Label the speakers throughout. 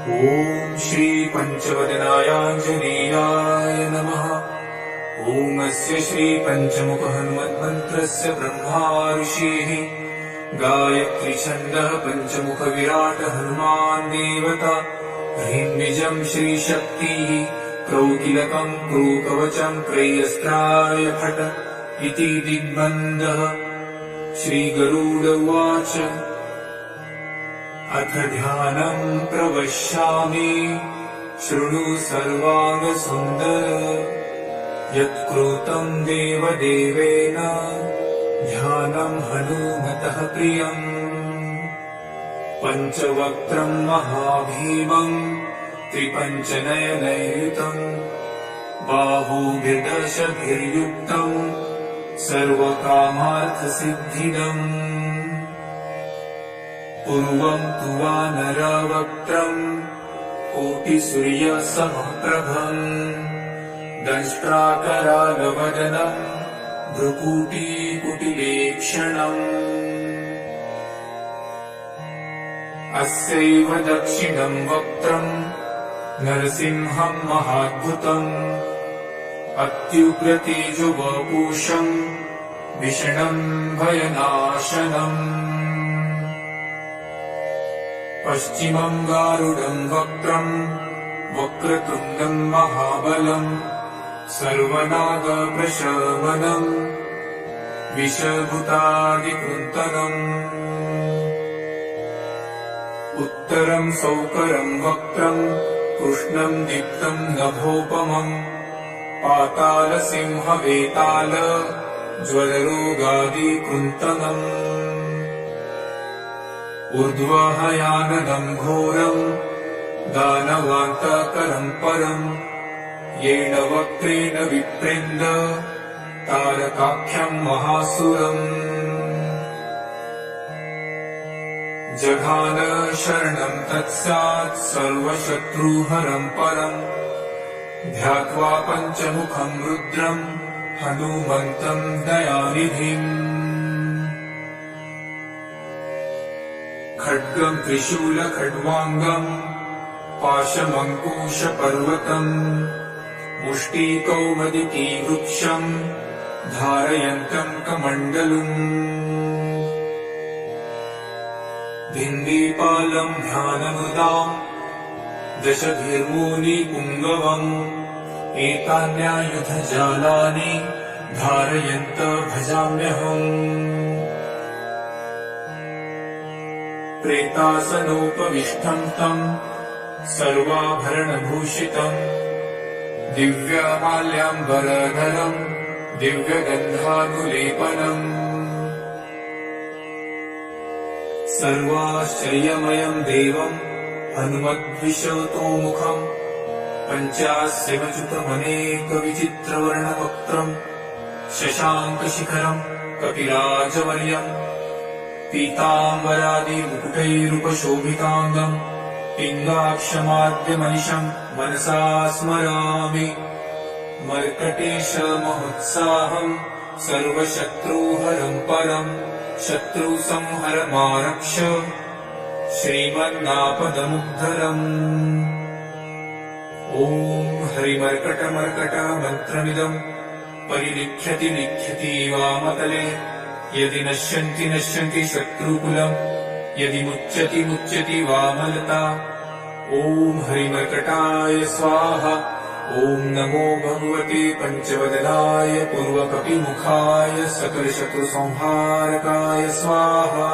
Speaker 1: ॐ श्री पञ्चवदनायाञ्जनेयाय नमः। ॐ अस्य श्री पञ्चमुख हनुमन्मन्त्रस्य ब्रह्मा ऋषिः गायत्री छन्दः पञ्चमुख विराट हनुमान् देवता ह्रीं बीजं श्रीशक्तिः क्रौकिलकं क्रूकवचं क्रयस्त्राय फट इति दिग्बन्धः। श्रीगरुड उवाच अथ ध्यानं प्रवक्ष्यामि शृणु सर्वाङ्गसुन्दर यत्कृतं देवदेवेन ध्यानं हनुमतः प्रियम्। पञ्चवक्त्रं महाभीमं त्रिपञ्चनयनयुतं बाहुभिर्दशभिर्युक्तं सर्वकामार्थसिद्धिदम्। पूर्वं तु वानरवक्त्रं कोटिसूर्यसमप्रभम् दंष्ट्राकरालवदनं भ्रुकुटिकुटिलेक्षणम्। अस्यैव दक्षिणं वक्त्रं नरसिंहं महाद्भुतम् अत्युग्रतेजोवपुषं विषणं भयनाशनम्। पश्चिमं गारुडं वक्त्रं वक्रतुण्डं महाबलं सर्वनागप्रशमनं विषभूतादिकृन्तनम्। उत्तरं सौकरं वक्त्रं कृष्णं दीप्तं नभोपमं पातालसिंहवेताल ज्वररोगादिकृन्तनम्। ऊर्ध्वहयानदं घोरं दानवान्तकरं परं येन वक्त्रेण विप्रेन्द तारकाख्यं महासुरम्। जघान शरणं तत्स्यात् सर्वशत्रुहरं परं ध्यात्वा पञ्चमुखं रुद्रं हनुमन्तं दयानिधिम्। खड्गं त्रिशूलखड्वाङ्गं पाशमङ्कुशपर्वतं मुष्टिकौमुदीवृक्षं धारयन्तं कमण्डलुम्। भिन्दिपालं ध्यानमुदां दशभिर्मूलिपुङ्गवम् एतान्यायुधजालानि धारयन्त भजाम्यहम्। प्रेतासनोपविष्टं तं सर्वाभरणभूषितं दिव्यमाल्याम्बरधरं दिव्यगन्धानुलेपनम्। सर्वाश्चर्यमयं देवं हनुमद्विशतोमुखं पञ्चास्यमच्युतमनेकविचित्रवर्णवक्त्रं शशाङ्कशिखरं कपिराजवर्यं पीताम्बरादिमुकुटैरुपशोभिताङ्गं पिङ्गाक्षमाद्यमनिशं मनसा स्मरामि। मर्कटेशमहोत्साहं सर्वशत्रुहरं परं शत्रुसंहरमारक्ष श्रीमन्नापदमुद्धरम्। ॐ हरिमर्कटमर्कट मन्त्रमिदं परिलिख्यति लिख्यति वामतले यदि नश्यन्ति नश्यन्ति शत्रुकुलं यदि मुच्यति मुच्यति वामलता। ॐ हरिमर्कटाय स्वाहा। ॐ नमो भगवते पञ्चवदनाय पूर्वकपिमुखाय सकलशत्रुसंहारकाय स्वाहा।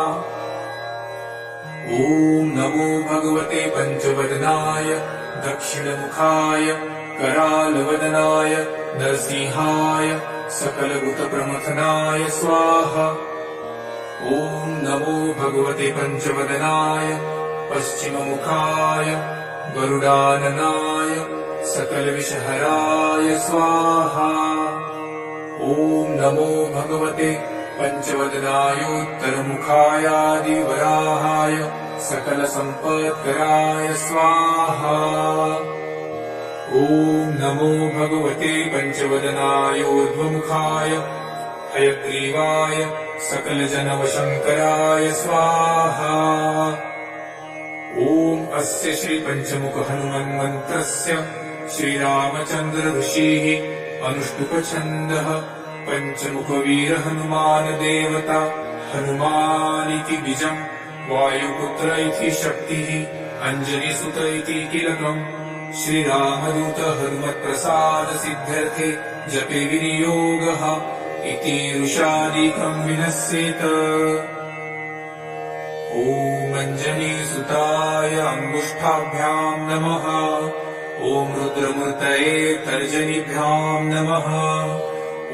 Speaker 1: ॐ नमो भगवते पञ्चवदनाय दक्षिणमुखाय करालवदनाय नरसिंहाय सकलभूतप्रमथनाय स्वाहा। ॐ नमो भगवते पञ्चवदनाय पश्चिममुखाय गरुडाननाय सकलविषहराय स्वाहा। ॐ नमो भगवते पञ्चवदनायोत्तरमुखायादिवराहाय सकलसम्पत्कराय स्वाहा। ॐ नमो भगवते पञ्चवदनायोर्ध्वमुखाय हयग्रीवाय सकलजनवशङ्कराय स्वाहा। ॐ ॐ अस्य श्री पंचमुख हनुमन्मन्त्रस्य श्रीरामचन्द्र ऋषिः अनुष्टुप्छन्दः पंचमुखवीर हनुमान देवता हनुमानिति बीजम् वायुपुत्र इति शक्तिः अंजनीसुत इति कीलकम् श्रीरामदूत हनुमत्प्रसाद सिद्ध्यर्थे जपे विनियोगः इति ऋषादिकम् विनश्येत। ॐ अंजनीसुताय अंगुष्ठाभ्याम् नमः। ॐ रुद्रमूर्तये तर्जनीभ्याम् नमः।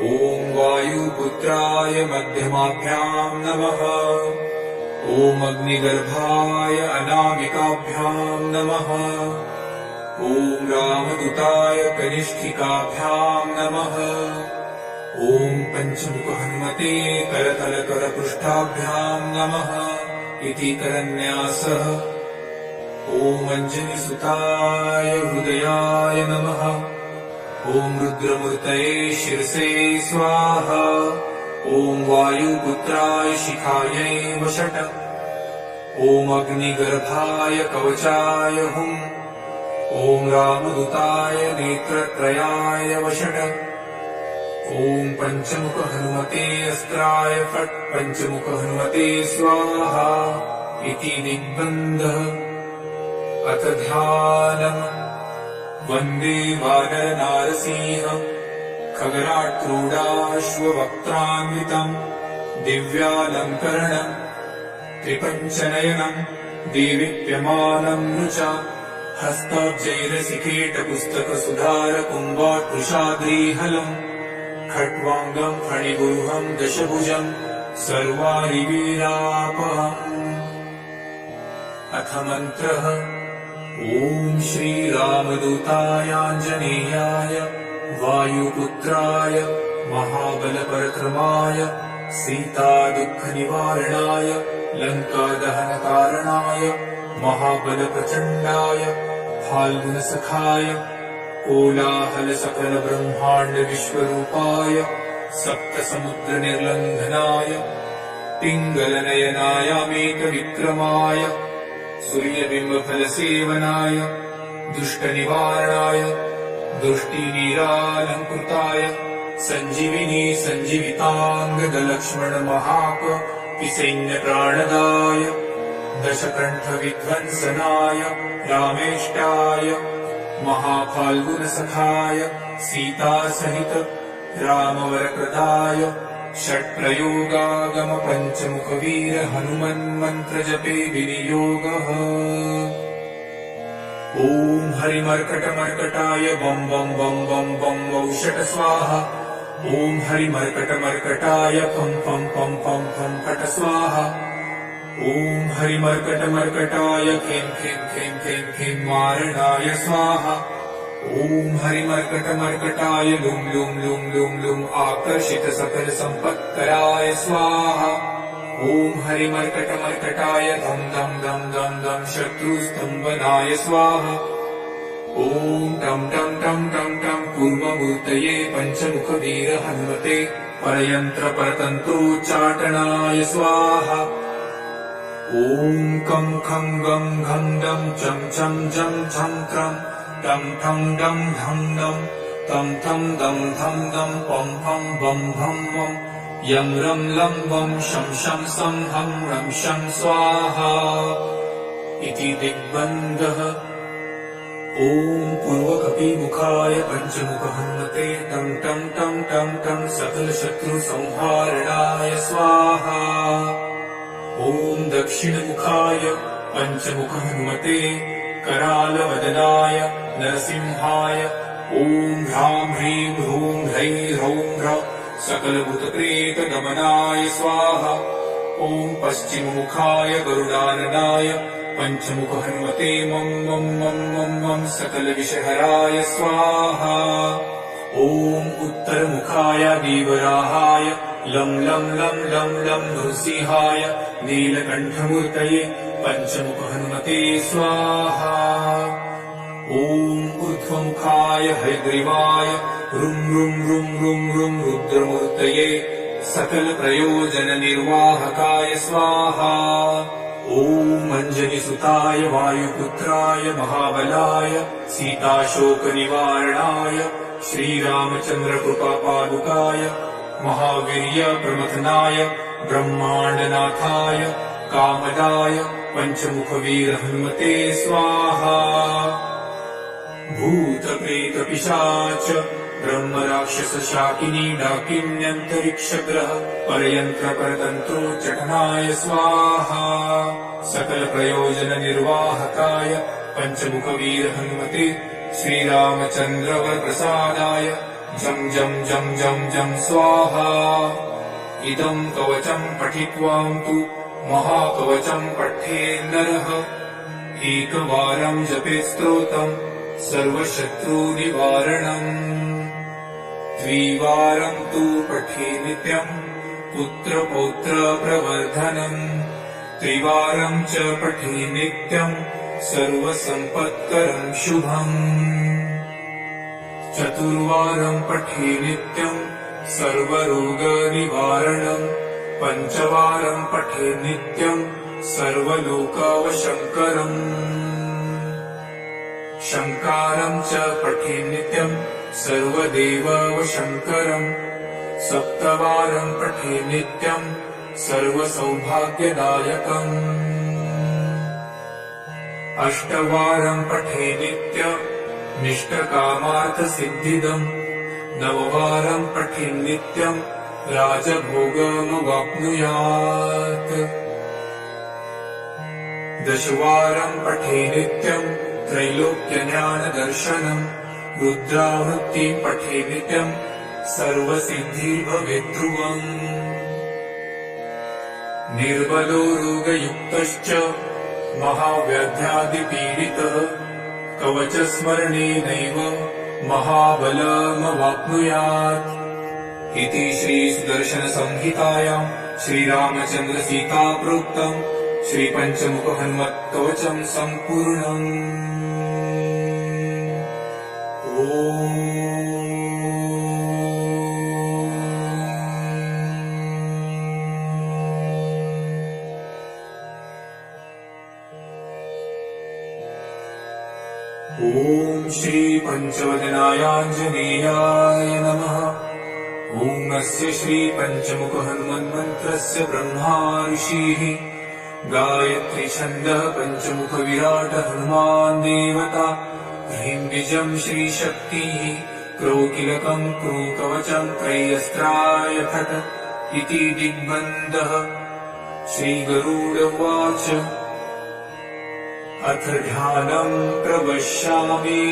Speaker 1: ॐ वायुपुत्राय मध्यमाभ्याम् नमः। ॐ अग्निगर्भाय अनामिकाभ्याम् नमः। ॐ रामदूताय कनिष्ठिकाभ्याम् नमः। ॐ पंचमुख हनुमते करतलकरपृष्ठाभ्याम् नमः इति करन्यासः। ॐ अंजनीसुताय हृदयाय नमः। ॐ रुद्रमूर्तये शिरसे स्वाहा। ॐ वायुपुत्राय शिखायै वषट्। ॐ अग्निगर्भाय कवचाय हुम्। ॐ रामदूताय नेत्रत्रयाय वषट्। ॐ पंचमुख हनुमते अस्त्राय फट्। पंचमुख हनुमते स्वाहा इति दिग्बन्धः। अथ ध्यानम्। वन्दे वानरनारसिंह खगराट्रूढाश्ववक्त्रान्वितम् दिव्यालङ्करणम् त्रिपञ्चनयनम् देदीप्यमानम् नृचा हस्तोज्जैरसिकेटपुस्तकसुधारकुम्भाट्कृशाद्रीहलम् खट्वाङ्गम् फणिगुरुहम् दशभुजम् सर्वारिवीरापहम्। अथ मन्त्रः। ॐ श्रीरामदूतायाञ्जनेयाय वायुपुत्राय महाबलपराक्रमाय सीतादुःखनिवारणाय लङ्कादहनकारणाय महाबलप्रचण्डाय फाल्गुनसखाय कोलाहलसकलब्रह्माण्डविश्वरूपाय सप्तसमुद्रनिर्लङ्घनाय पिङ्गलनयनायामेकविक्रमाय सूर्यबिम्बफलसेवनाय दुष्टनिवारणाय दृष्टिनीरालङ्कृताय सञ्जीविनी सञ्जीविताङ्गदलक्ष्मणमहाकपिसैन्यप्राणदाय दशकण्ठविध्वंसनाय रामेष्टाय महाफाल्गुनसखाय सीतासहित रामवरप्रदाय षट्प्रयोगागम पंचमुखवीर हनुमन्मन्त्रजपे विनियोगः। ॐ हरिमर्कटमर्कटाय बं बं बं बं बं वौषट स्वाहा। ॐ हरिमर्कटमर्कटाय फं फं फं फं फं फट स्वाहा। ॐ हरिमर्कटमर्कटाय खें खें खें खें खें मारणाय स्वाहा। ॐ हरिमर्कटमर्कटाय लुं लुं लुं लुं लुं आकर्षित सकल सम्पत्कराय स्वाहा। ॐ हरिमर्कटमर्कटाय धं धं धं धं धं शत्रुस्तम्भनाय स्वाहा। ॐ टं टं टं टं टं कूर्ममूर्तये पंचमुखवीर हनुमते परयन्त्रपरतन्त्रोच्चाटनाय स्वाहा। ॐ कं खं गं घं डं चं चं जं झं त्रं टं ठं डं धं डं तं थं दं धं दं पं फं बं भं वं यं रं लं वं शं शं सं हं रं शं स्वाहा इति दिग्बन्धः। ॐ पूर्वकपिमुखाय पंचमुख हनुमते तं तं तं तं तं सकलशत्रुसंहारणाय स्वाहा। ॐ दक्षिणमुखाय पंचमुख हनुमते करालवदनाय नरसिंहाय ॐ ह्रां ह्रीं ह्रूं ह्रैं ह्रौं ह्रः सकलभूतप्रेतदमनाय स्वाहा। ॐ पश्चिममुखाय गरुडाननाय पंचमुख हनुमते मं मं मं मं मं सकलविषहराय स्वाहा। ॐ उत्तरमुखाय देवराहाय लं लं लं लं लं नृसिंहाय नीलकण्ठमूर्तये पंचमुख हनुमते स्वाहा। ॐ ऊर्ध्वमुखाय हयग्रीवाय रुं रुं रुं रुं रुं रुद्रमूर्तये सकलप्रयोजननिर्वाहकाय स्वाहा। ॐ ॐ अञ्जनिसुताय वायुपुत्राय महाबलाय सीताशोकनिवारणाय श्रीरामचन्द्रकृपापादुकाय महावीर्यप्रमथनाय ब्रह्माण्डनाथाय कामदाय पञ्चमुखवीरहनुमते स्वाहा। भूतप्रेतपिशाच ब्रह्मराक्षसशाकिनी डाकिन्यन्तरिक्षग्रह परयन्त्रपरतन्त्रोच्चटनाय स्वाहा। सकलप्रयोजननिर्वाहकाय पञ्चमुखवीरहनुमते श्रीरामचन्द्रवरप्रसादाय जं जं जं जं जं स्वाहा। इदं कवचं पठित्वां तु महाकवचं पठेन्नरः एकवारं जपेत् स्तोत्रं सर्वशत्रुनिवारणम्। द्विवारं तु पठे नित्यं पुत्रपौत्रप्रवर्धनम्। त्रिवारं च पठे नित्यं सर्वसम्पत्करं शुभम्। चतुर्वारं पठे नित्यं सर्वरोगनिवारणम्। पञ्चवारं पठे नित्यं सर्वलोकावशङ्करम्। शङ्कारं च पठे नित्यं सर्वदेवावशङ्करम्। सप्तवारं पठे नित्यं सर्वसौभाग्यदायकम्। अष्टवारं पठे नित्यं निष्टकामार्थसिद्धिदम्। नववारं पठे नित्यं राजभोगमवाप्नुयात्। दशवारं पठे नित्यं त्रैलोक्यज्ञानदर्शनम्। रुद्रावृत्तिं पठे नित्यं सर्वसिद्धिर्भवेत् ध्रुवम्। निर्बलो रोगयुक्तश्च महाव्याध्यादिपीडितः कवचस्मरणेनैव महाबलमवाप्नुयात्। इति श्रीसुदर्शनसंहितायां श्रीरामचन्द्रसीताप्रोक्तं श्रीपञ्चमुखहनुमत्कवचं सम्पूर्णम्। ॐ श्रीपञ्चवदनायाञ्जनेयाय नमः। ॐ अस्य श्रीपञ्चमुखहनुमन्मन्त्रस्य ब्रह्मा ऋषिः गायत्री छन्दः पञ्चमुखविराट हनुमान् देवता। ह्रीं बीजं श्रीशक्तिः क्रोकिलकं क्रूकवचं त्रयस्त्राय फट् इति दिग्बन्धः। श्रीगरुड उवाच अथ ध्यानं प्रवक्ष्यामि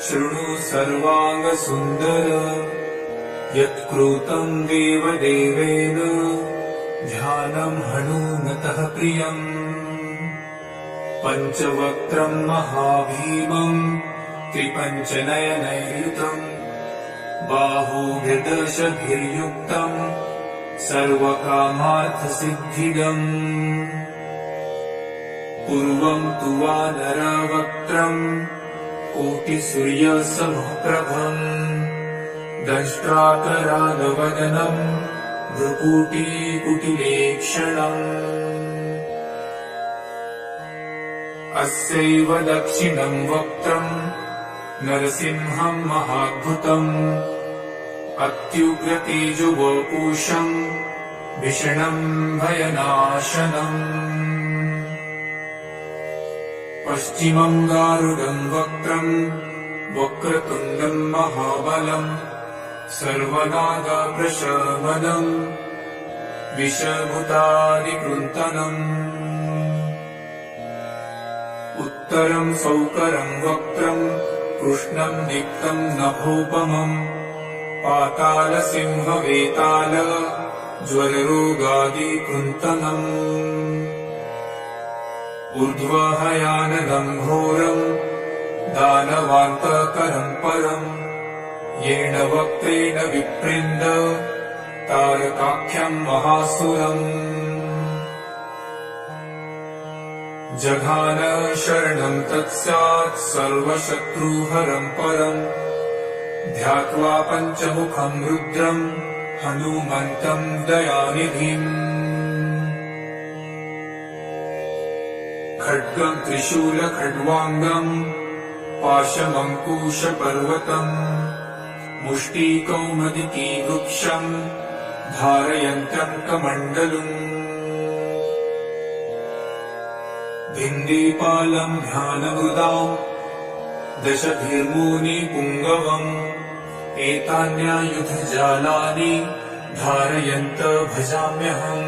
Speaker 1: शृणु सर्वाङ्गसुन्दर। यत्कृतं देवदेवेन ध्यानं हनूमतः प्रियम्। पञ्चवक्त्रं महाभीमं त्रिपञ्चनयनैर्युतं। बाहुभिर्दशभिर्युक्तं सर्वकामार्थसिद्धिदम्। पूर्वं तु वानरवक्त्रं कोटिसूर्यसमप्रभम्। दंष्ट्राकरालवदनं भ्रुकुटीकुटिलेक्षणम्। अस्यैव दक्षिणं वक्त्रं नरसिंहं महाद्भुतम्। अत्युग्रतेजोवपुषं भीषणं भयनाशनम्। पश्चिमं गारुडं वक्त्रं वक्रतुण्डं महाबलम्। सर्वनागप्रशमनम् विषभूतादिकृन्तनम्। उत्तरं सौकरं वक्त्रं कृष्णं दीप्तं नभोपमम्। पातालसिंहवेताल ज्वररोगादिकृन्तनम्। ऊर्ध्वहयानदं घोरं दानवान्तकरं परम्। येन वक्त्रेण विप्रेन्द तारकाख्यं महासुरम्। जघान शरणं तत्स्यात् सर्वशत्रुहरं परम्। ध्यात्वा पञ्चमुखं रुद्रं हनुमन्तं दयानिधिम्। खड्गं त्रिशूलखड्वाङ्गं पाशमङ्कुशपर्वतम् मुष्टिकौमुदिकी वृक्षं धारयन्तं कमण्डलुम् भिन्दीपालं ध्यानमृदाम् दशभिर्मुनिपुङ्गवम् एतान्यायुधजालानि धारयन्त भजाम्यहम्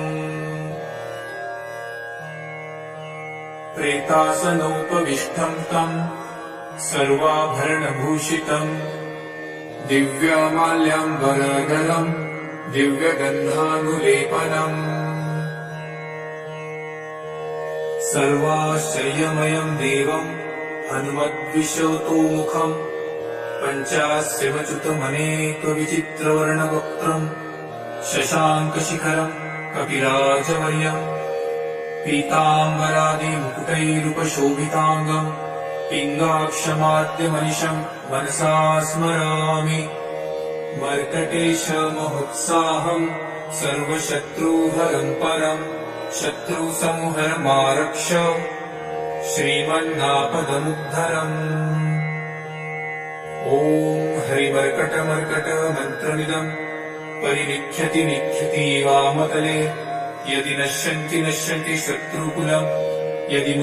Speaker 1: प्रेतासनोपविष्टं तम् सर्वाभरणभूषितम् दिव्यमाल्याम्बरधरम् दिव्यगन्धानुलेपनम् सर्वाश्चर्यमयम् देवम् हनुमद्विशतोमुखम् पञ्चास्यमच्युतमनेकविचित्रवर्णवक्त्रम् शशाङ्कशिखरम् कपिराजवर्यम् पीताम्बरादिमुकुटैरुपशोभिताङ्गम् पिङ्गाक्षमाद्यमनिशम् मनसा स्मरामि मर्कटेशमहोत्साहम् सर्वशत्रुहरम् परम् शत्रुसंहरमारक्ष श्रीमन्नापदमुद्धरम् ॐ हरिमर्कटमर्कटमन्त्रमिदम् परिनिख्यति वामतले यदि नश्यन्ति शत्रुकुलम् यदि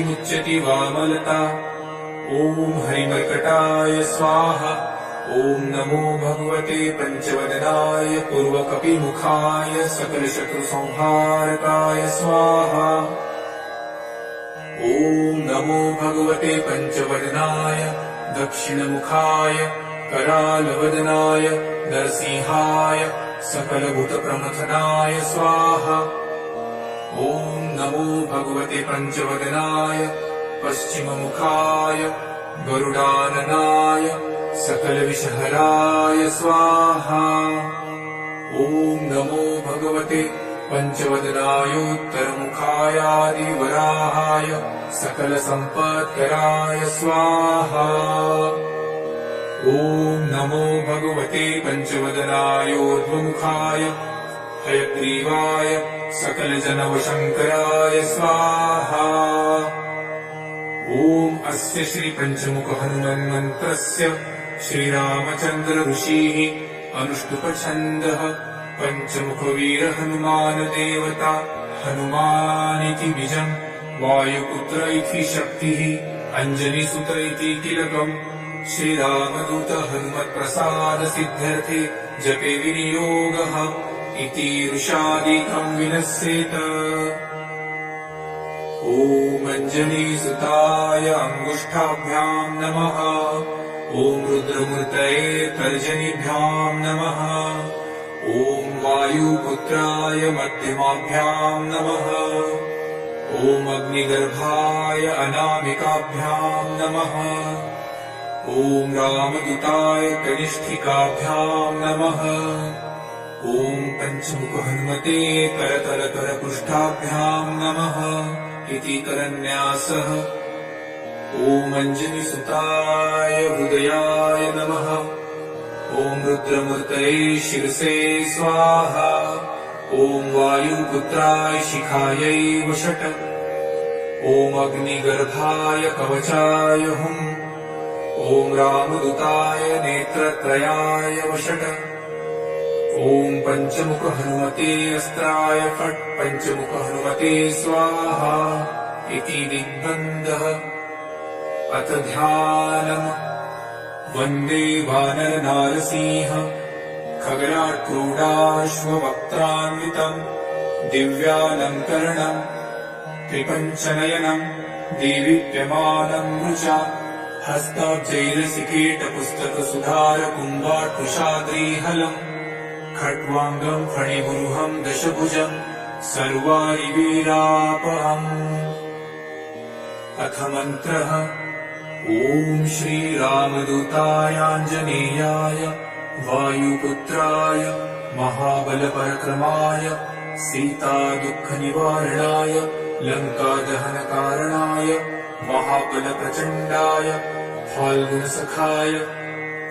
Speaker 1: मुच्यति वामलता ॐ हरिमर्कटाय स्वाहा ॐ नमो भगवते पञ्चवदनाय पूर्वकपिमुखाय सकलशत्रुसंहारकाय स्वाहा ॐ नमो भगवते पञ्चवदनाय दक्षिणमुखाय करालवदनाय नरसिंहाय सकलभूतप्रमथनाय स्वाहा ॐ नमो भगवते पञ्चवदनाय पश्चिममुखाय गरुडाननाय सकलविषहराय स्वाहा ॐ नमो भगवते पञ्चवदनायोत्तरमुखायादिवराहाय सकलसम्पत्कराय स्वाहा ॐ नमो भगवते पञ्चवदनायोर्ध्वमुखाय हयग्रीवाय सकलजनवशङ्कराय स्वाहा ॐ अस्य श्रीपञ्चमुखहनुमन्मन्त्रस्य श्रीरामचन्द्र ऋषिः अनुष्टुपछन्दः पञ्चमुखवीरहनुमानदेवता हनुमानिति बीजम् वायुपुत्र इति शक्तिः अञ्जनीसुत इति कीलकम् श्रीरामदूत हनुमत्प्रसादसिद्ध्यर्थे जपे विनियोगः इति ऋषादिकम् विनश्येत ॐ अञ्जनीसुताय अङ्गुष्ठाभ्याम् नमः ॐ रुद्रमूर्तये तर्जनीभ्याम् नमः ॐ वायुपुत्राय मध्यमाभ्याम् नमः ॐ अग्निगर्भाय अनामिकाभ्याम् नमः ॐ रामदूताय कनिष्ठिकाभ्याम् नमः ॐ पञ्चमुखहनुमते करतलकरपृष्ठाभ्याम् नमः इति करन्यासः ॐ अञ्जनीसुताय हृदयाय नमः ॐ रुद्रमूर्तये शिरसे स्वाहा ॐ वायुपुत्राय शिखायै वषट् ॐ अग्निगर्भाय कवचाय हुम् ॐ रामदूताय नेत्रत्रयाय वषट् ॐ पञ्चमुखहनुमते अस्त्राय फट् पञ्चमुखहनुमते स्वाहा इति दिग्बन्धः अथ ध्यानम् वन्दे वानरनारसिंह खगराट्क्रूडाश्ववक्त्रान्वितम् दिव्यालङ्करणम् त्रिपञ्चनयनम् देवीप्यमानम् रुचा हस्ताब्जैरसिकेटपुस्तकसुधारकुम्भाट्कुशाद्रीहलम् खट्वाङ्गम् फणिगुरुहम् दशभुजम् सर्वारिवीरापहम् अथ मन्त्रः ॐ श्रीरामदूतायाञ्जनेयाय वायुपुत्राय महाबलपरक्रमाय सीतादुःखनिवारणाय लङ्कादहनकारणाय महाबलप्रचण्डाय फाल्गुनसखाय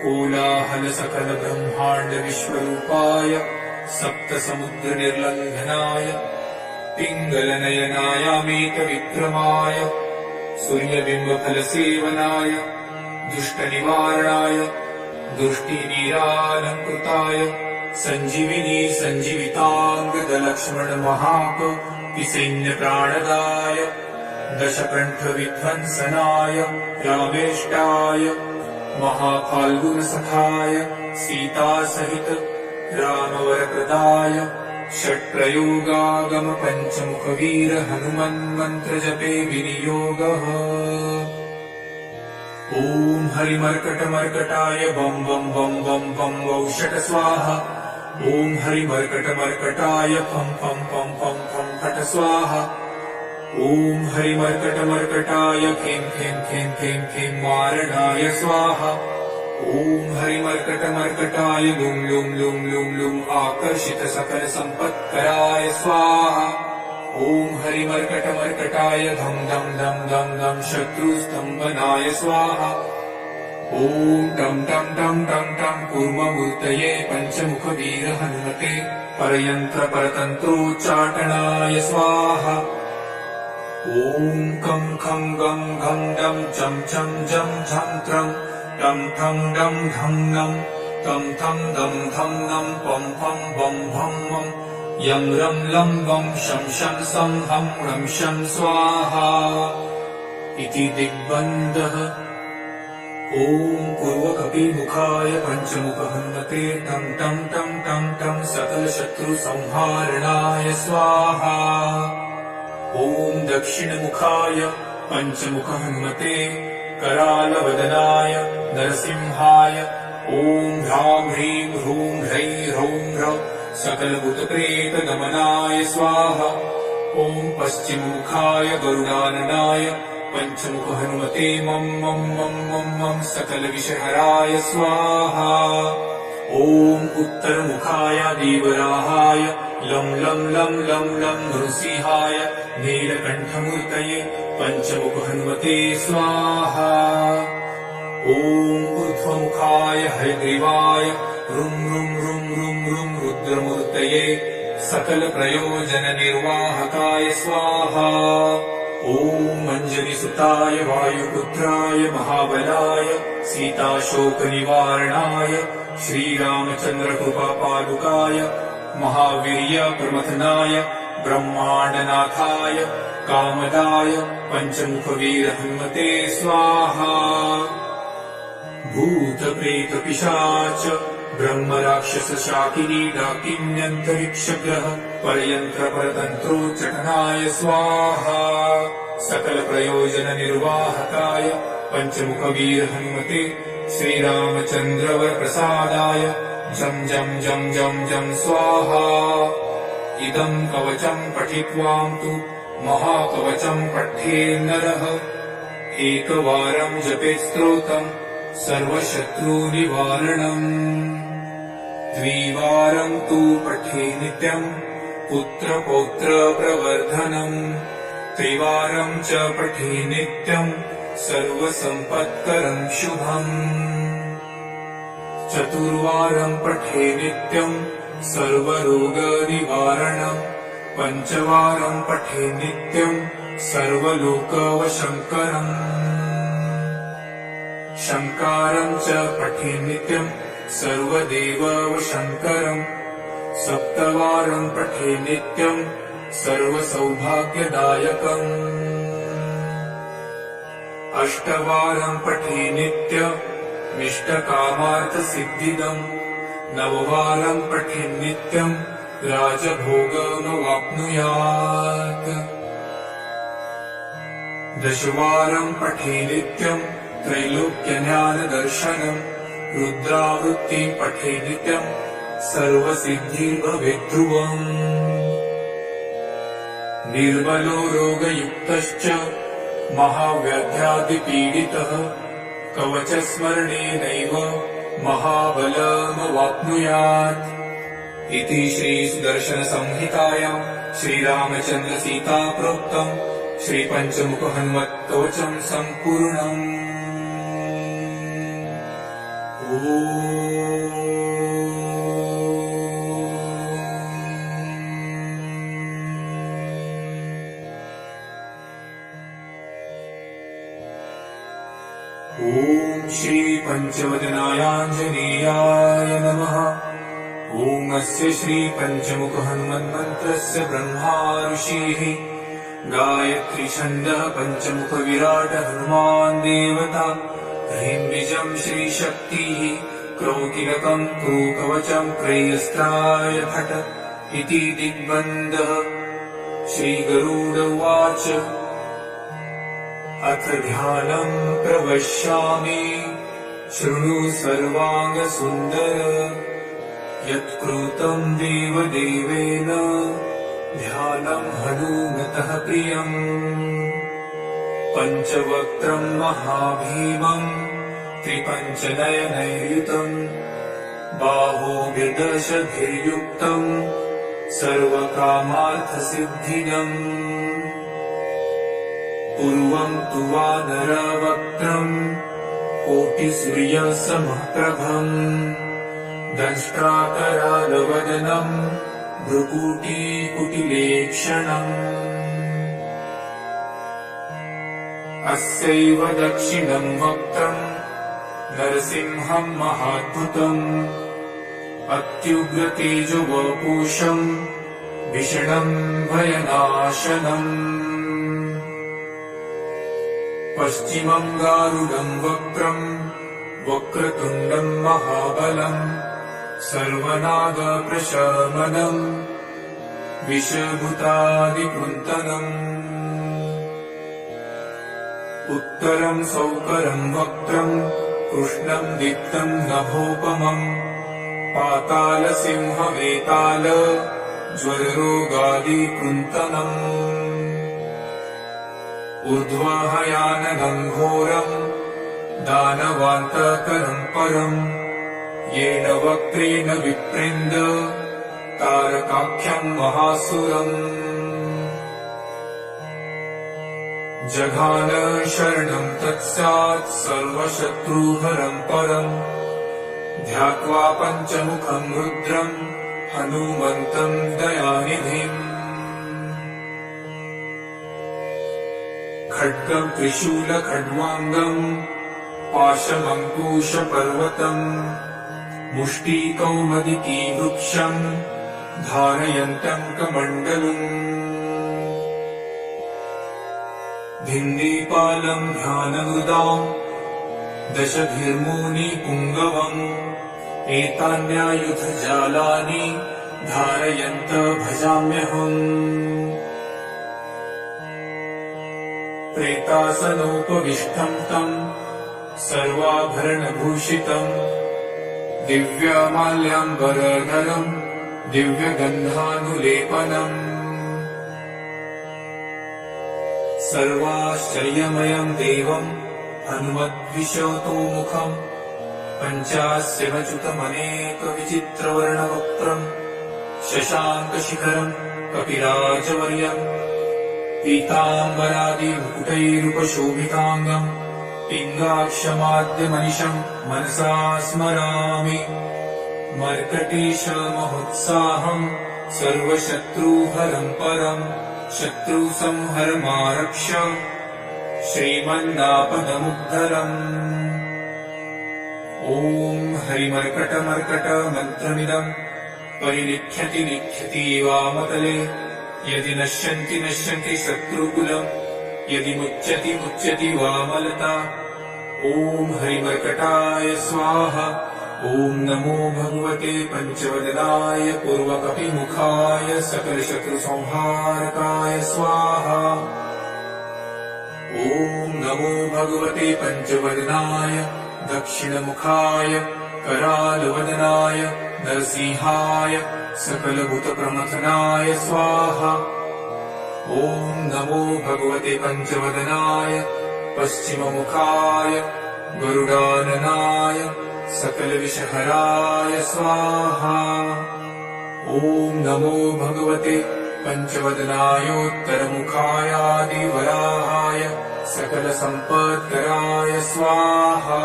Speaker 1: कोलाहलसकलब्रह्माण्डविश्वरूपाय सप्तसमुद्रनिर्लङ्घनाय पिङ्गलनयनायामेतविक्रमाय सूर्यबिम्बफलसेवनाय दुष्टनिवारणाय दुष्टिवीरालङ्कृताय सञ्जीविनी सञ्जीविताङ्गदलक्ष्मणमहाकपिसैन्यप्राणदाय दशकण्ठविध्वंसनाय रामेष्टाय महाफाल्गुनसखाय सीतासहित रामवरप्रदाय षट्प्रयोगागमपञ्चमुखवीर हनुमन्मन्त्रजपे विनियोगः। ॐ हरिमर्कटमर्कटाय बं बं बं बं बं वौषट स्वाहा। ॐ हरिमर्कटमर्कटाय फं फं फं फं फं फट स्वाहा। ॐ हरिमर्कटमर्कटाय खें खें खें खें खें मारणाय स्वाहा। ॐ हरिमर्कटमर्कटाय लुं लुं लुं लुं लुं आकर्षित सकल सम्पत्कराय स्वाहा। ॐ हरिमर्कटमर्कटाय धं धं धं धं धं शत्रुस्तम्भनाय स्वाहा। ॐ टं टं टं टं टं कूर्ममूर्तये पञ्चमुखवीर हनुमते परयन्त्रपरतन्त्रोच्चाटनाय स्वाहा। ॐ खं खं गं घं डं चं चं जं झं त्रं टं ठं डं धं नं तं थं दं धं नं पं फं बं भं मं यं रं लं वं शं शं सं हं रं शं स्वाहा इति दिग्बन्धः। ॐ पूर्वकपिमुखाय पञ्चमुखहनुमते टं टं टं टं टं सकलशत्रुसंहारणाय स्वाहा। ॐ दक्षिणमुखाय पञ्चमुखहनुमते करालवदनाय नरसिंहाय ॐ ह्रां ह्रीं ह्रूं ह्रैं ह्रौं ह्रौ सकलभूतप्रेतदमनाय स्वाहा। ॐ पश्चिममुखाय गरुडाननाय पञ्चमुखहनुमते मं मं मं मं मं सकलविषहराय स्वाहा। ॐ उत्तरमुखाय देवराहाय लं लं लं लं लं नृसिंहाय नीलकण्ठमूर्तये पञ्चमुखहनुमते स्वाहा। ॐ ऊर्ध्वमुखाय हयग्रीवाय रुं रुं रुं रुं रुं रुद्रमूर्तये सकलप्रयोजननिर्वाहकाय स्वाहा। ॐ अञ्जनिसुताय वायुपुत्राय महाबलाय सीताशोकनिवारणाय श्रीरामचन्द्रकृपापादुकाय महावीर्यप्रमथनाय ब्रह्माण्डनाथाय कामदाय पञ्चमुखवीर हनुमते स्वाहा। भूतप्रेतपिशाच ब्रह्मराक्षसशाकिनी डाकिन्यन्तरिक्षग्रह परयन्त्रपरतन्त्रोच्चाटनाय स्वाहा। सकलप्रयोजननिर्वाहकाय पञ्चमुखवीर हनुमते श्रीरामचन्द्रवरप्रसादाय जं जं जं जं जं स्वाहा। इदं कवचं पठित्वां तु महाकवचं पठेन्नरः एकवारं जपेत् स्तोत्रं सर्वशत्रुनिवारणम्। द्विवारं तु पठे नित्यं पुत्रपौत्रप्रवर्धनम्। त्रिवारं च पठे नित्यं सर्वसम्पत्करं शुभम्। चतुर्वारं पठे नित्यं सर्वरोगनिवारणम्। पञ्चवारं पठे नित्यं सर्वलोकवशङ्करम्। शङ्कारं च पठे नित्यं सर्वदेववशङ्करम्। सप्तवारं पठे नित्यं सर्वसौभाग्यदायकम्। अष्टवारं पठे नित्यमिष्टकामार्थसिद्धिदम्। नववारं पठे नित्यं राजभोगमवाप्नुयात्। दशवारं पठे नित्यं त्रैलोक्यज्ञानदर्शनम्। रुद्रावृत्तिं पठे नित्यं सर्वसिद्धिर्भवेद्ध्रुवम्। निर्बलो रोगयुक्तश्च महाव्याध्यादिपीडितः कवचस्मरणेनैव महाबलमवाप्नुयात् इति श्रीसुदर्शनसंहितायां श्रीरामचन्द्रसीताप्रोक्तं श्रीपञ्चमुखहनुमत्कवचं सम्पूर्णम्। ॐ श्री पञ्चवदनायाञ्जनेयाय नमः। ॐ अस्य श्री पञ्चमुख हनुमन्मन्त्रस्य ब्रह्मा ऋषिः गायत्री छन्दः पञ्चमुख विराट हनुमान् देवता। ह्रीं बीजं श्रीशक्तिः क्रौकिलकं क्रूकवचं क्रयस्त्राय फट इति दिग्बन्धः। श्रीगरुड उवाच अथ ध्यानं प्रवक्ष्यामि शृणु सर्वाङ्गसुन्दर। यत्कृतं देवदेवेन ध्यानं हनुमतः प्रियम्। पञ्चवक्त्रं महाभीमं त्रिपञ्चनयनैर्युतं बाहोर्दशभिर्युक्तं सर्वकामार्थसिद्धिदम्। पूर्वं तु वानरवक्त्रं कोटिसूर्यसमप्रभम् दंष्ट्राकरालवदनं भ्रुकुटिकुटिलेक्षणम्। अस्यैव दक्षिणं वक्त्रं नरसिंहं महाद्भुतम् अत्युग्रतेजोवपुषं भीषणं भयनाशनम्। पश्चिमं गारुडं वक्त्रं वक्रतुण्डं महाबलम् सर्वनागप्रशमनम् विषभूतादिकृन्तनम्। उत्तरं सौकरं वक्त्रं कृष्णं दीप्तं नभोपमम् पातालसिंहवेताल ज्वररोगादिकृन्तनम्। ऊर्ध्वहयाननं घोरं दानवान्तकरं परम् येन वक्त्रेण विप्रेन्द तारकाख्यं महासुरम्। जघान शरणं तत्स्यात् सर्वशत्रुहरं परम् ध्यात्वा पञ्चमुखं रुद्रं हनुमन्तं दयानिधिम्। खड्गं त्रिशूलखड्वाङ्गं पाशमङ्कुशपर्वतम् मुष्टिकौमदिकी वृक्षं धारयन्तं कमण्डलुम्। भिन्दीपालं ध्यानमृदां दशभिर्मुनिपुङ्गवम् एतान्यायुधजालानि धारयन्त भजाम्यहम्। प्रेतासनोपविष्टं तं सर्वाभरणभूषितम् दिव्यमाल्याम्बरधरम् दिव्यगन्धानुलेपनम्। सर्वाश्चर्यमयं देवं हनुमद्विशतोमुखम् पञ्चास्यमच्युतमनेकविचित्रवर्णवक्त्रम् शशाङ्कशिखरम् कपिराजवर्यम् पीताम्बरादिमुकुटैरुपशोभिताङ्गम् पिङ्गाक्षमाद्यमनिशम् मनसा स्मरामि। मर्कटेशमहोत्साहम् सर्वशत्रुहरं परम् शत्रुसंहरमारक्ष श्रीमन्नापदमुद्धरम्। ॐ हरिमर्कटमर्कट मन्त्रमिदम् परिलिख्यति लिख्यति वामतले यदि नश्यन्ति नश्यन्ति शत्रुकुलम् यदि मुच्यति मुच्यति वामलता। ॐ हरिमर्कटाय स्वाहा। ॐ नमो भगवते पञ्चवदनाय पूर्वकपिमुखाय सकलशत्रुसंहारकाय स्वाहा। ॐ नमो भगवते पञ्चवदनाय दक्षिणमुखाय करालवदनाय नरसिंहाय सकलभूतप्रमथनाय स्वाहा। ॐ नमो भगवते पञ्चवदनाय पश्चिममुखाय गरुडाननाय सकलविषहराय स्वाहा। ॐ नमो भगवते पञ्चवदनायोत्तरमुखायादिवराहाय सकलसम्पत्कराय स्वाहा।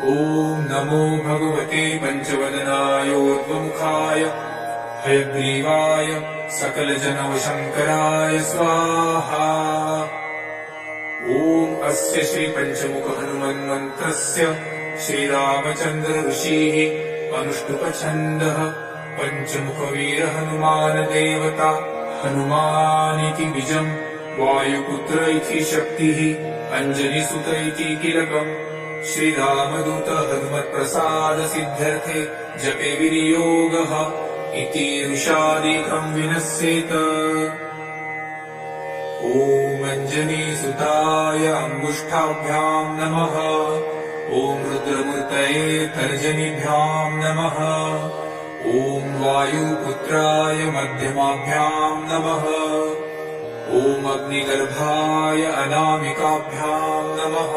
Speaker 1: ॐ नमो भगवते पञ्चवदनायोर्ध्वमुखाय हयग्रीवाय सकलजनवशङ्कराय स्वाहा। ॐ ॐ अस्य श्री पंचमुख हनुमन्मन्त्रस्य श्रीरामचन्द्र ऋषिः अनुष्टुप्छन्दः पंचमुखवीर हनुमान देवता हनुमानिति बीजम् वायुपुत्र इति शक्तिः अंजनीसुत इति कीलकम् श्रीरामदूत हनुमत्प्रसाद सिद्ध्यर्थे जपे विनियोगः इति ऋषादिकम् विनश्येत। ॐ अञ्जनीसुताय अङ्गुष्ठाभ्याम् नमः। ॐ रुद्रमूर्तये तर्जनीभ्याम् नमः। ॐ वायुपुत्राय मध्यमाभ्याम् नमः। ॐ अग्निगर्भाय अनामिकाभ्याम् नमः।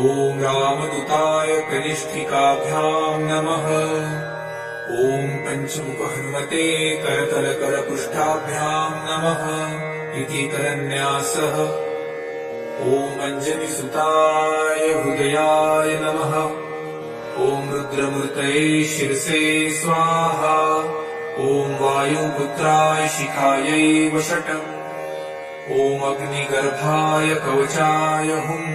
Speaker 1: ॐ रामदूताय कनिष्ठिकाभ्याम् नमः। ॐ पंचमुख हनुमते करतलकरपृष्ठाभ्याम् नमः इति करन्यासः। ॐ अञ्जनीसुताय हृदयाय नमः। ॐ रुद्रमूर्तये शिरसे स्वाहा। ॐ वायुपुत्राय शिखायै वषट्। ॐ अग्निगर्भाय कवचाय हुम्।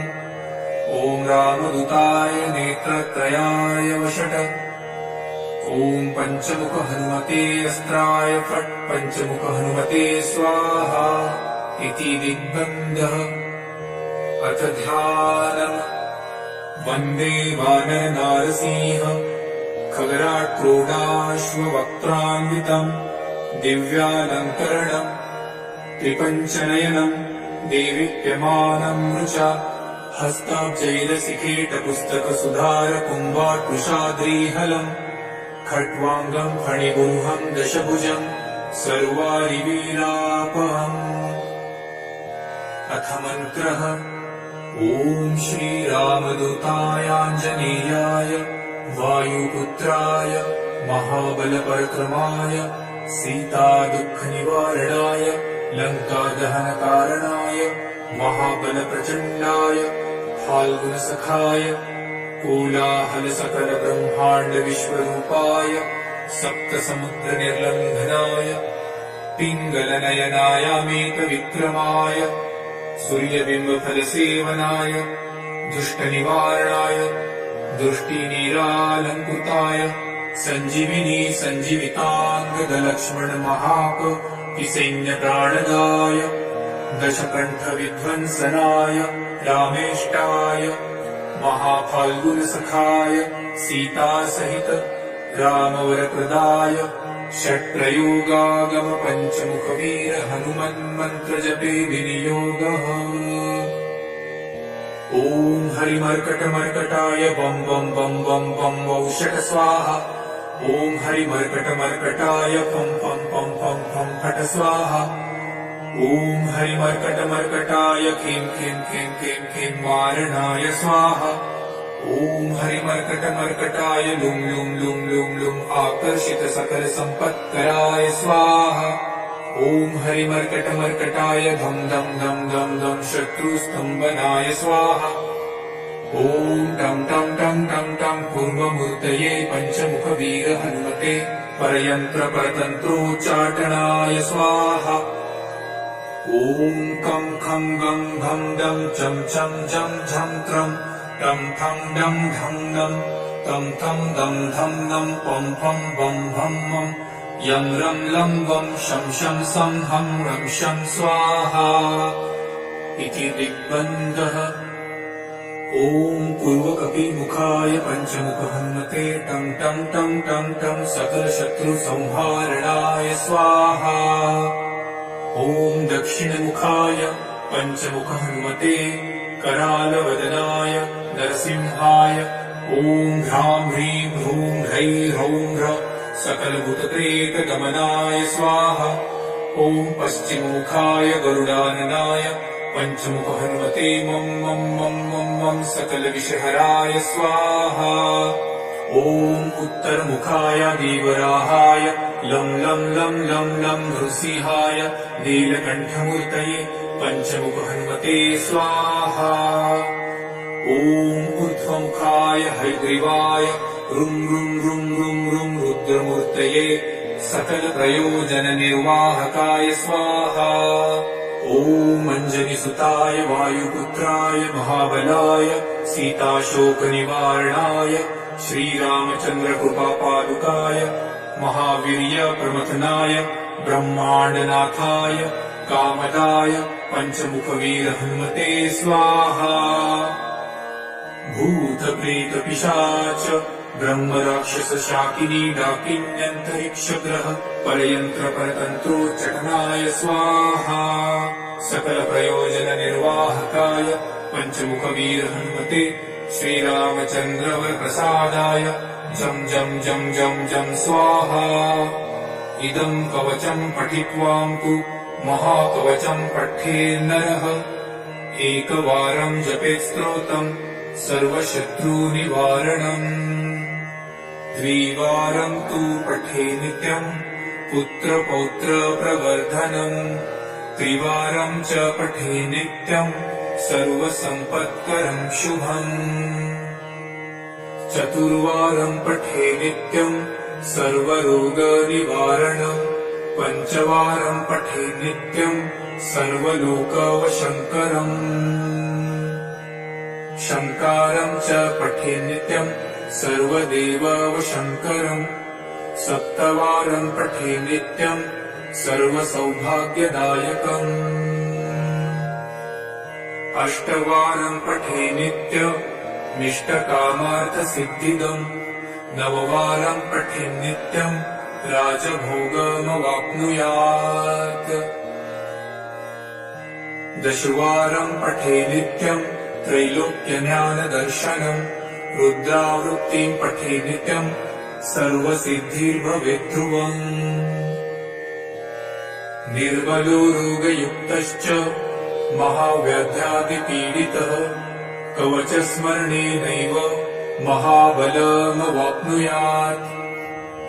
Speaker 1: ॐ रामदूताय नेत्रत्रयाय वषट्। ॐ पंचमुख हनुमते अस्त्राय फट्। पंचमुख हनुमते स्वाहा इति दिग्बन्धः। अथ ध्यानम्। वन्दे वानर नारसिंह खगराट् क्रोडाश्ववक्त्रान्वितम् दिव्यालङ्करणम् त्रिपञ्चनयनम् देवीप्यमानम् ऋचा हस्ताब्जैलसिकेटपुस्तकसुधार कुम्भाट्कुशाद्रीहलम् खट्वाङ्गम् फणिगुह्यम् दशभुजम् सर्वारिवीरापहम्। अथ मन्त्रः। ॐ श्रीरामदूतायाञ्जनेयाय वायुपुत्राय महाबलपराक्रमाय सीतादुःखनिवारणाय लङ्कादहनकारणाय महाबलप्रचण्डाय फाल्गुनसखाय कोलाहलसकलब्रह्माण्डविश्वरूपाय सप्तसमुद्रनिर्लङ्घनाय पिङ्गलनयनायामेकविक्रमाय सूर्यबिम्बफलसेवनाय दुष्टनिवारणाय दृष्टिनीरालङ्कृताय सञ्जीविनी सञ्जीविताङ्गदलक्ष्मणमहाकपिसैन्यप्राणदाय दशकण्ठविध्वंसनाय रामेष्टाय महाफाल्गुनसखाय सीतासहित रामवरप्रदाय षट्प्रयोगागम पंचमुखवीर हनुमन्मन्त्रजपे विनियोगः। ॐ हरिमर्कटमर्कटाय बं बं बं बं बं वौषट स्वाहा। ॐ हरिमर्कटमर्कटाय फं फं फं फं फं फट स्वाहा। ॐ हरिमर्कटमर्कटाय खीं खीं खीं खीं खीं मारणाय स्वाहा। ॐ हरिमर्कटमर्कटाय लुं लुं लुं लुं लुं आकर्षित सकल सम्पत्कराय स्वाहा। ॐ हरिमर्कटमर्कटाय धं धं धं धं धं शत्रुस्तम्भनाय स्वाहा। ॐ टं टं टं टं टं पूर्वमूर्तये पंचमुखवीर हनुमते परयन्त्रपरतन्त्रोच्चाटनाय स्वाहा। ॐ कं खं गं घं दं चं चं झं झं त्रं टं ठं डं ढं डं तं तं दं धं नं पं फं बं भं मं यं रं लं वं शं शं सं हं रं शं स्वाहा इति दिग्बन्धः। ॐ पूर्वकपिमुखाय पंचमुख हनुमते टं टं टं टं टं सकलशत्रुसंहारणाय स्वाहा। ॐ दक्षिणमुखाय पंचमुख हनुमते करालवदनाय नरसिंहाय ॐ ह्रां ह्रीं ह्रूं ह्रैं ह्रौं ह्र सकलभूतप्रेतगमनाय स्वाहा। ॐ पश्चिममुखाय गरुडाननाय पंचमुख हनुमते मं मं मं मं मं सकलविषहराय स्वाहा। ॐ उत्तरमुखाय देवराहाय लं लं लं लं लं नृसिंहाय नीलकण्ठमूर्तये पंचमुख हनुमते स्वाहा। ॐ ऊर्ध्वमुखाय हयग्रीवाय रुं रुं रुं रुं रुं रुद्रमूर्तये सकलप्रयोजननिर्वाहकाय स्वाहा। ॐ ॐ अञ्जनिसुताय वायुपुत्राय महाबलाय सीताशोकनिवारणाय श्रीरामचन्द्रकृपापादुकाय महावीर्यप्रमथनाय ब्रह्माण्डनाथाय कामदाय पञ्चमुखवीरहनुमते स्वाहा। भूतप्रेतपिशाच ब्रह्मराक्षसशाकिनी डाकिन्यन्तरिक्षग्रह परयन्त्रपरतन्त्रोच्चाटनाय स्वाहा। सकलप्रयोजननिर्वाहकाय पञ्चमुखवीरहनुमते श्रीरामचन्द्रवरप्रसादाय जं जं जं जं जं स्वाहा। इदं कवचं पठित्वां तु महाकवचं पठेन्नरः एकवारं जपेत् स्तोत्रम् सर्वशत्रुनिवारणम्। द्विवारं तु पठे नित्यम् पुत्रपौत्रप्रवर्धनम्। त्रिवारं च पठे नित्यम् सर्वसम्पत्करं शुभम्। चतुर्वारं पठे नित्यम् सर्वरोगनिवारणम्। पञ्चवारं पठे नित्यम् सर्वलोकवशङ्करम्। शङ्कारं च पठे नित्यम् सर्वदेववशङ्करम्। सप्तवारं पठे नित्यम् सर्वसौभाग्यदायकम्। अष्टवारं पठे नित्यमिष्टकामार्थसिद्धिदम्। नववारं पठे नित्यम् राजभोगमवाप्नुयात्। दशवारं पठे नित्यम् त्रैलोक्यज्ञानदर्शनम्। रुद्रावृत्तिं पठे नित्यम् सर्वसिद्धिर्भवेत् ध्रुवम्। निर्बलो रोगयुक्तश्च महाव्याध्यादिपीडितः कवचस्मरणेनैव महाबलमवाप्नुयात्।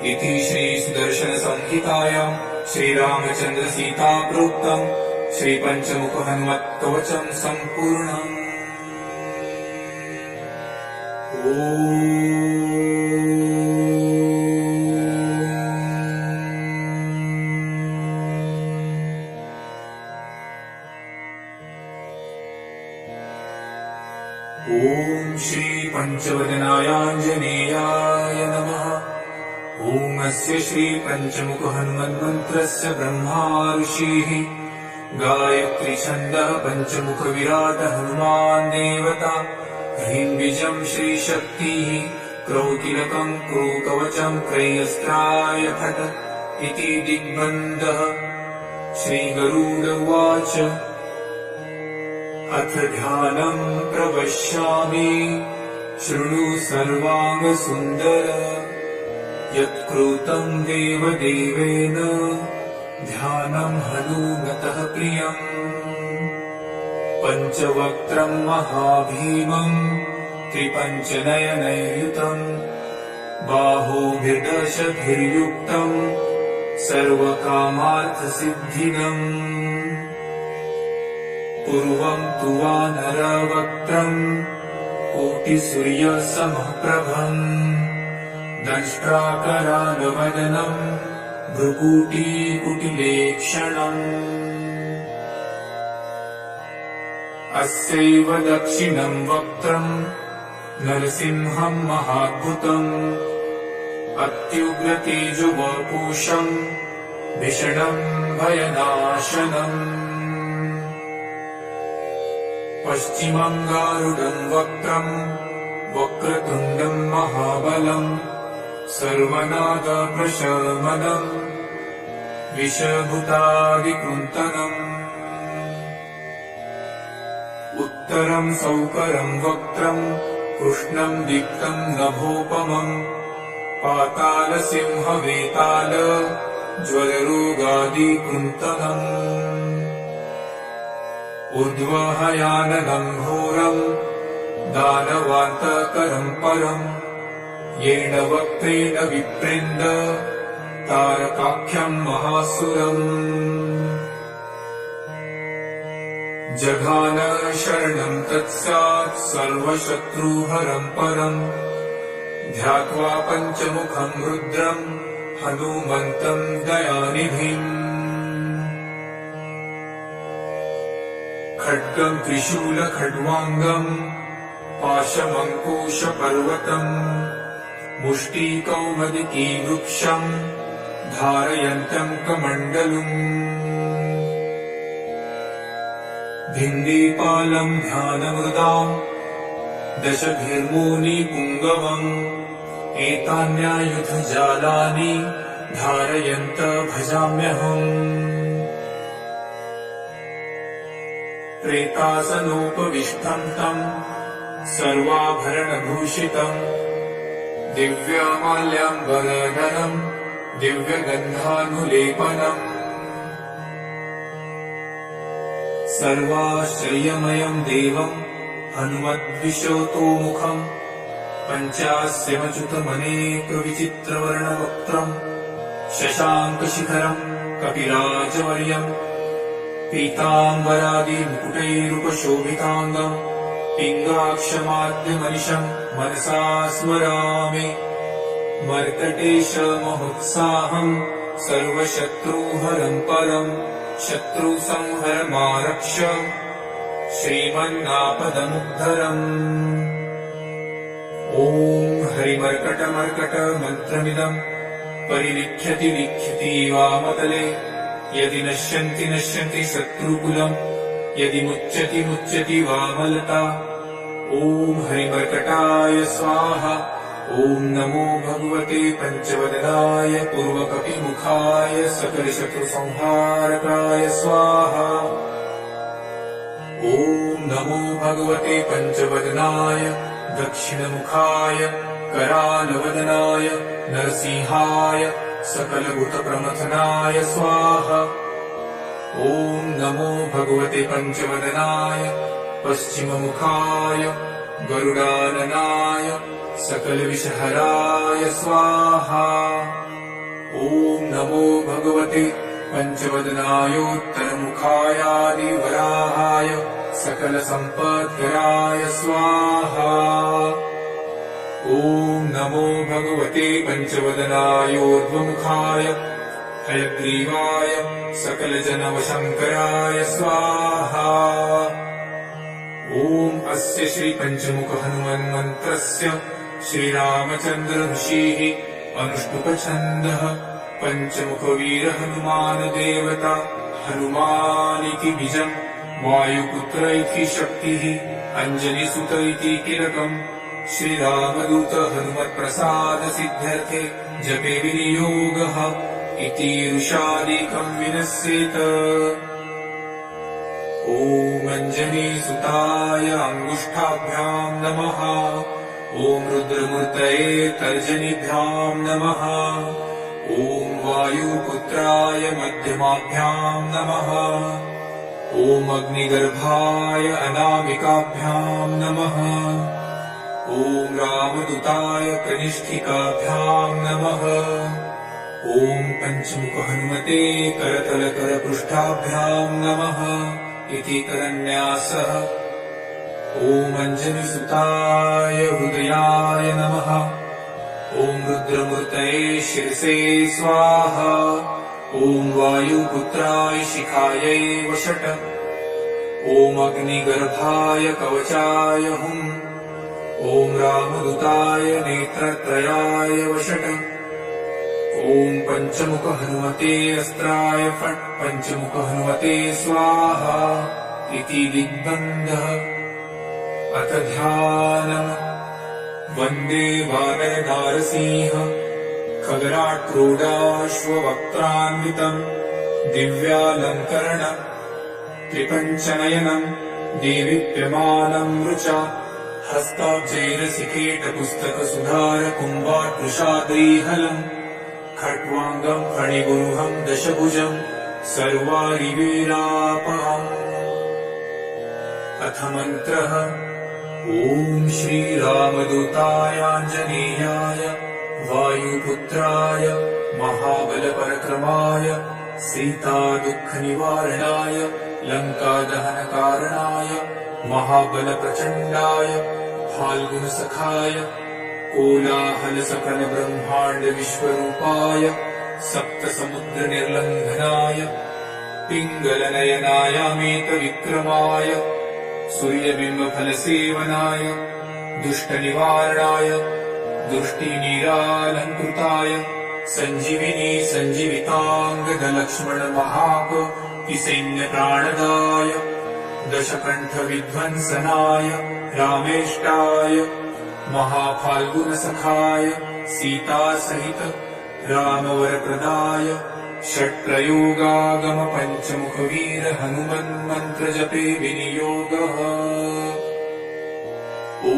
Speaker 1: इति श्रीसुदर्शनसंहितायां श्रीरामचन्द्रसीताप्रोक्तम् श्रीपञ्चमुखहनुमत्कवचं सम्पूर्णम्। ॐ श्रीपञ्चवदनायाञ्जनेयाय नमः। ॐ अस्य श्रीपञ्चमुखहनुमन्मन्त्रस्य ब्रह्मा ऋषिः गायत्री छन्दः पञ्चमुखविराट हनुमान् देवता। ह्रीं बीजं श्रीशक्तिः क्रौकिलकं क्रूकवचं त्रयस्त्राय फट् इति दिग्बन्धः। श्रीगरुड उवाच अथ ध्यानं प्रवक्ष्यामि शृणु सर्वाङ्गसुन्दर। यत्कृतं देवदेवेन ध्यानं हनुमतः प्रियम्। पञ्चवक्त्रं महाभीमम् त्रिपञ्चनयनैर्युतम्। बाहुभिर्दशभिर्युक्तम् सर्वकामार्थसिद्धिदम्। पूर्वं तु वानरवक्त्रम् कोटिसूर्यसमप्रभम्। दंष्ट्राकरालवदनम् भ्रुकुटीकुटिलेक्षणम्। अस्यैव दक्षिणं वक्त्रम् नरसिंहम् महाद्भुतम्। अत्युग्रतेजोवपुषम् भीषणम् भयनाशनम्। पश्चिमं गारुडं वक्त्रम् वक्रतुण्डम् महाबलम्। सर्वनागप्रशमनम् विषभूतादिकृन्तनम्। उत्तरं सौकरं वक्त्रम् कृष्णं दीप्तं नभोपमम्। पातालसिंहवेताल ज्वररोगादिकृन्तनम्। ऊर्ध्वहयाननं घोरम् दानवान्तकरं परम्। येन वक्त्रेण विप्रेन्द तारकाख्यं महासुरम्। जघान शरणं तत्स्यात् सर्वशत्रुहरं परम्। ध्यात्वा पञ्चमुखं रुद्रम् हनुमन्तं दयानिधिम्। खड्गं त्रिशूलखड्वाङ्गम् पाशमङ्कुशपर्वतम् मुष्टिकौमदिकी वृक्षम् धारयन्तं कमण्डलुम् भिन्दीपालं ध्यानमृदाम् दशभिर्मूनिपुङ्गवम् एतान्यायुधजालानि धारयन्त भजाम्यहम् प्रेतासनोपविष्टं तं सर्वाभरणभूषितम् दिव्यमाल्याम्बरधरम् दिव्यगन्धानुलेपनम् सर्वाश्चर्यमयम् देवम् हनुमद्विशतोमुखम् पञ्चास्यमच्युतमनेकविचित्रवर्णवक्त्रम् शशाङ्कशिखरम् कपिराजवर्यम् पीताम्बरादिमुकुटैरुपशोभिताङ्गम् पिङ्गाक्षमाद्यमनिशम् मनसा स्मरामि मर्कटेशमहोत्साहम् सर्वशत्रुहरम् परम् शत्रुसंहरमारक्ष श्रीमन्नापदमुद्धरम् ॐ हरिमर्कटमर्कट मन्त्रमिदम् परिलिख्यति लिख्यति वामतले यदि नश्यन्ति शत्रुकुलम् यदि मुच्यति मुच्यति वामलता ॐ हरिमर्कटाय स्वाहा ॐ नमो भगवते पञ्चवदनाय पूर्वकपिमुखाय सकलशत्रुसंहारकाय स्वाहा ॐ नमो भगवते पञ्चवदनाय दक्षिणमुखाय करालवदनाय नरसिंहाय सकलभूतप्रमथनाय स्वाहा ॐ नमो भगवते पञ्चवदनाय पश्चिममुखाय गरुडाननाय सकलविषहराय स्वाहा ॐ नमो भगवते पञ्चवदनायोत्तरमुखायादिवराहाय सकलसम्पत्कराय स्वाहा ॐ नमो भगवते पञ्चवदनायोर्ध्वमुखाय हयग्रीवाय सकलजनवशङ्कराय स्वाहा ॐ अस्य श्रीपञ्चमुखहनुमन्मन्त्रस्य श्रीरामचन्द्र ऋषिः अनुष्टुपछन्दः पञ्चमुखवीरहनुमान देवता हनुमानिति बीजम् वायुपुत्र इति शक्तिः अञ्जनिसुत इति कीलकम् श्रीरामदूत हनुमत्प्रसाद सिद्ध्यर्थे जपे विनियोगः इति ऋषादिकम् विनश्येत ॐ अञ्जनीसुताय अङ्गुष्ठाभ्याम् नमः ॐ रुद्रमूर्तये तर्जनीभ्याम् नमः ॐ वायुपुत्राय मध्यमाभ्याम् नमः ॐ अग्निगर्भाय अनामिकाभ्याम् नमः ॐ रामदूताय कनिष्ठिकाभ्याम् नमः ॐ पञ्चमुखहनुमते करतलकरपृष्ठाभ्याम् नमः इति करन्यासः ॐ अञ्जनिसुताय हृदयाय नमः ॐ रुद्रमूर्तये शिरसे स्वाहा ॐ वायुपुत्राय शिखायै वषट् ॐ अग्निगर्भाय कवचाय हुम् ॐ रामदूताय नेत्रत्रयाय वषट् ॐ पञ्चमुखहनुमते अस्त्राय फट् पञ्चमुखहनुमते स्वाहा इति दिग्बन्धः अथ ध्यानम् वन्दे वानरनारसिंह खगराट्रूढाश्ववक्त्रान्वितम् दिव्यालङ्करण त्रिपञ्चनयनम् देवीप्यमानम् ऋचा हस्ताब्जैरसिकेटपुस्तकसुधारकुम्भाट्वृषाद्रीहलम् खट्वाङ्गम् फणिगुरुहम् दशभुजम् सर्वारिवीरापहम् अथ मन्त्रः ॐ श्रीरामदूतायाञ्जनेयाय वायुपुत्राय महाबलपरक्रमाय सीतादुःखनिवारणाय लङ्कादहनकारणाय महाबलप्रचण्डाय फाल्गुनसखाय कोलाहलसकलब्रह्माण्डविश्वरूपाय सप्तसमुद्रनिर्लङ्घनाय पिङ्गलनयनायामेतविक्रमाय सूर्यबिम्बफलसेवनाय दुष्टनिवारणाय दृष्टिनिरालङ्कृताय सञ्जीविनी सञ्जीविताङ्गदलक्ष्मणमहाकपिसैन्यप्राणदाय दशकण्ठविध्वंसनाय रामेष्टाय महाफाल्गुनसखाय सीतासहित रामवरप्रदाय षट्प्रयोगागम पञ्चमुखवीर हनुमन्मन्त्रजपे विनियोगः। ॐ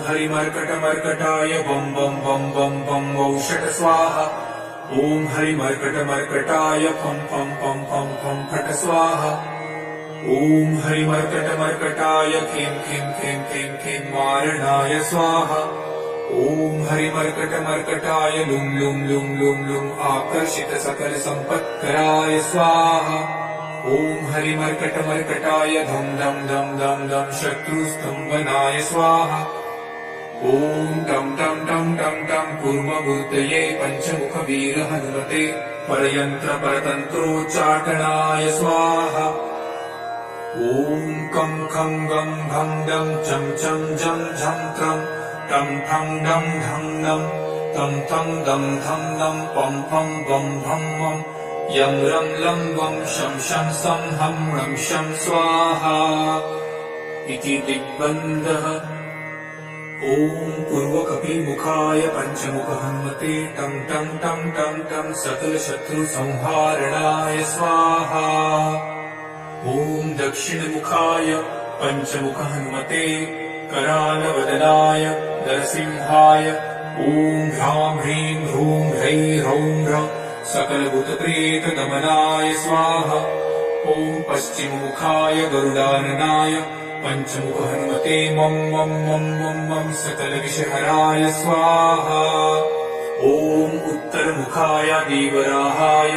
Speaker 1: हरिमर्कटमर्कटाय बं बं बं बं बं वौषट स्वाहा। ॐ हरिमर्कटमर्कटाय फं फं फं फं फं फट स्वाहा। ॐ हरिमर्कटमर्कटाय खें खें खें खें खें वारणाय स्वाहा। ॐ हरिमर्कटमर्कटाय लुं लुं लुं लुं लुं आकर्षित सकल सम्पत्कराय स्वाहा। ॐ हरिमर्कटमर्कटाय धं धं धं धं धं शत्रुस्तम्भनाय स्वाहा। ॐ टं टं टं टं टं कूर्ममूर्तये पञ्चमुखवीर हनुमते परयन्त्रपरतन्त्रोच्चाटनाय स्वाहा। ॐ कं खं गं घं डं चं चं जं झं त्रं टं ठं डं ढं नं तं थं दं धं नं पं फं बं भं मं यं रं लं वं शं शं सं हं रं शं स्वाहा इति दिग्बन्धः। ॐ पूर्वकपिमुखाय पञ्चमुख हनुमते टं टं टं टं टं सकलशत्रुसंहारणाय स्वाहा। ॐ दक्षिणमुखाय पञ्चमुख हनुमते करालवदनाय नरसिंहाय ॐ ह्रां ह्रीं ह्रूं ह्रैं ह्रौं ह्रं सकलभूतप्रेतदमनाय स्वाहा। ॐ पश्चिममुखाय गरुडाननाय पञ्चमुख हनुमते मं मं मं मं मं सकलविषहराय स्वाहा। ॐ उत्तरमुखाय देवराहाय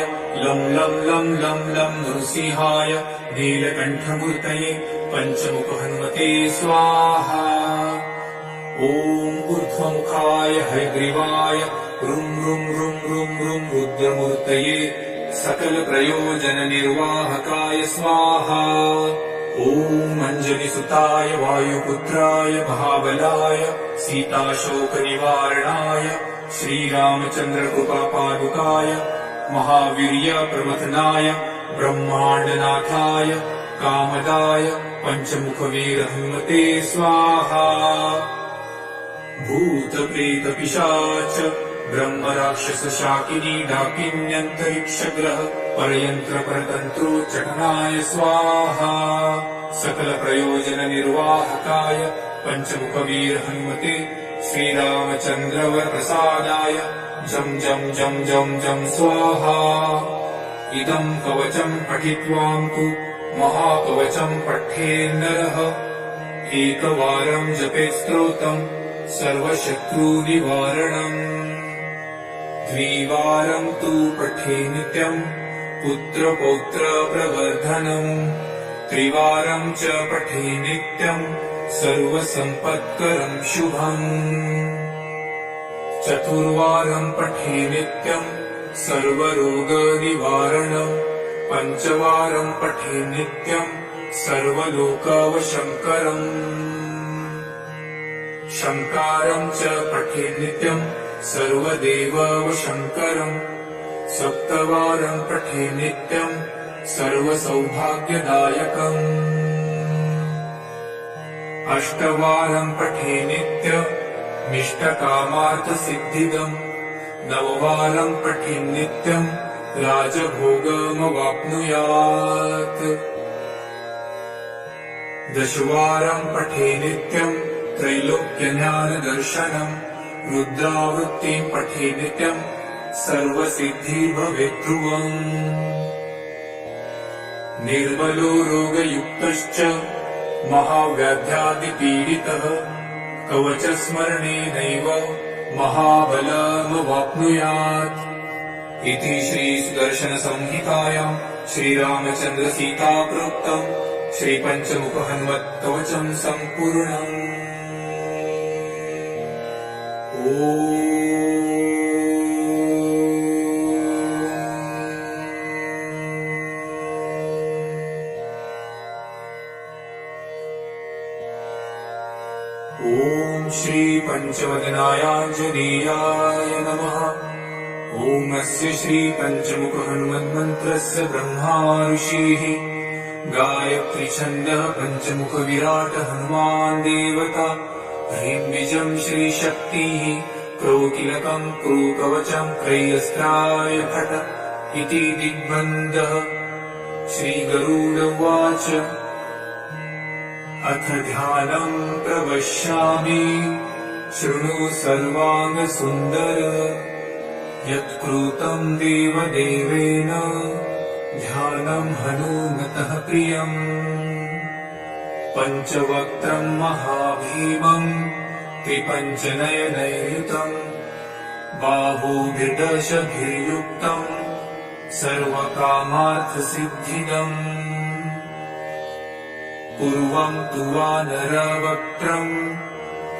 Speaker 1: लं लं लं लं लं नृसिंहाय नीलकण्ठमूर्तये पञ्चमुख हनुमते स्वाहा। ॐ ऊर्ध्वमुखाय हयग्रीवाय रुं रुं रुं रुं रुं रुद्रमूर्तये सकलप्रयोजननिर्वाहकाय स्वाहा। ॐ अञ्जलिसुताय वायुपुत्राय महाबलाय सीताशोकनिवारणाय श्रीरामचन्द्रकृपापादुकाय महावीर्यप्रमथनाय ब्रह्माण्डनाथाय कामदाय पञ्चमुखवीर हनुमते स्वाहा। भूतप्रेतपिशाच ब्रह्मराक्षसशाकिनी डाकिन्यन्तरिक्षग्रह परयन्त्रपरतन्त्रोच्चाटनाय स्वाहा। सकलप्रयोजननिर्वाहकाय पञ्चमुखवीर हनुमते श्रीरामचन्द्रवरप्रसादाय जं जं जं जं जं स्वाहा। इदं कवचं पठित्वान्तु महाकवचं पठेन्नरः एकवारं जपेत् स्तोत्रम् सर्वशत्रुनिवारणम्। द्विवारं तु पठे नित्यम् पुत्रपौत्रप्रवर्धनम्। त्रिवारं च पठे नित्यम् सर्वसम्पत्करं शुभम्। चतुर्वारं पठे नित्यम् सर्वरोगनिवारणम्। पञ्चवारं पठे नित्यम् सर्वलोकवशङ्करम्। शङ्कारं च पठे नित्यम् सर्वदेववशङ्करम्। सप्तवारं पठे नित्यम् सर्वसौभाग्यदायकम्। अष्टवारं पठे नित्यमिष्टकामार्थसिद्धिदम्। नववारं पठे नित्यम् राजभोगमवाप्नुयात्। दशवारं पठे नित्यम् त्रैलोक्यज्ञानदर्शनम्। रुद्रावृत्तिं पठे नित्यम् सर्वसिद्धिर्भवेत् ध्रुवम्। निर्बलो रोगयुक्तश्च महाव्याध्यादिपीडितः कवचस्मरणेनैव महाबलमवाप्नुयात् इति श्रीसुदर्शनसंहितायां श्रीरामचन्द्रसीताप्रोक्तम् श्रीपञ्चमुखहनुमत्कवचं सम्पूर्णम्। ॐ ॐ श्री पञ्चवदनायाञ्जनेयाय नमः। ॐ अस्य श्री पञ्चमुख हनुमन्मन्त्रस्य ब्रह्मा ऋषिः गायत्री छन्दः पञ्चमुख विराट हनुमान् देवता। ह्रीं बीजं श्री शक्तिः क्रोकिलकं क्रूकवचं क्रयस्त्राय फट इति दिग्बन्धः। श्री गरुड उवाच अथ ध्यानं प्रवक्ष्यामि शृणु सर्वाङ्गसुन्दर। यत्कृतं देवदेवेन ध्यानं हनुमतः प्रियम्। पञ्चवक्त्रं महाभीमं त्रिपञ्चनयनैर्युतं बाहुभिर्दशभिर्युक्तं सर्वकामार्थसिद्धिदम्। पूर्वं तु वानरवक्त्रं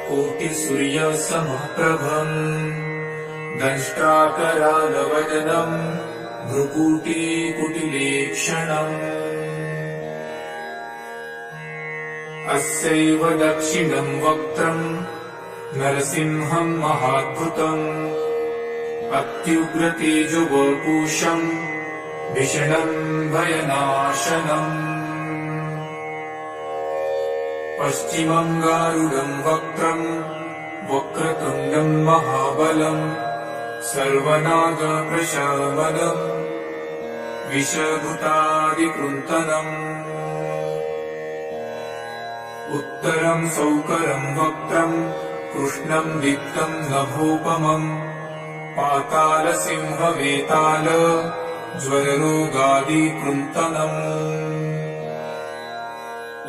Speaker 1: कोटिसूर्यसमप्रभम् दंष्ट्राकरालवदनं भ्रुकुटिकुटिलेक्षणम्। अस्यैव दक्षिणं वक्त्रं नरसिंहं महाद्भुतम् अत्युग्रतेजोवपुषं भीषणं भयनाशनम्। पश्चिमं गारुडं वक्त्रं वक्रतुण्डं महाबलम् सर्वनागप्रशमनम् विषभूतादिकृन्तनम्। उत्तरं सौकरं वक्त्रं कृष्णं दीप्तं नभोपमम् पातालसिंहवेताल ज्वररोगादिकृन्तनम्।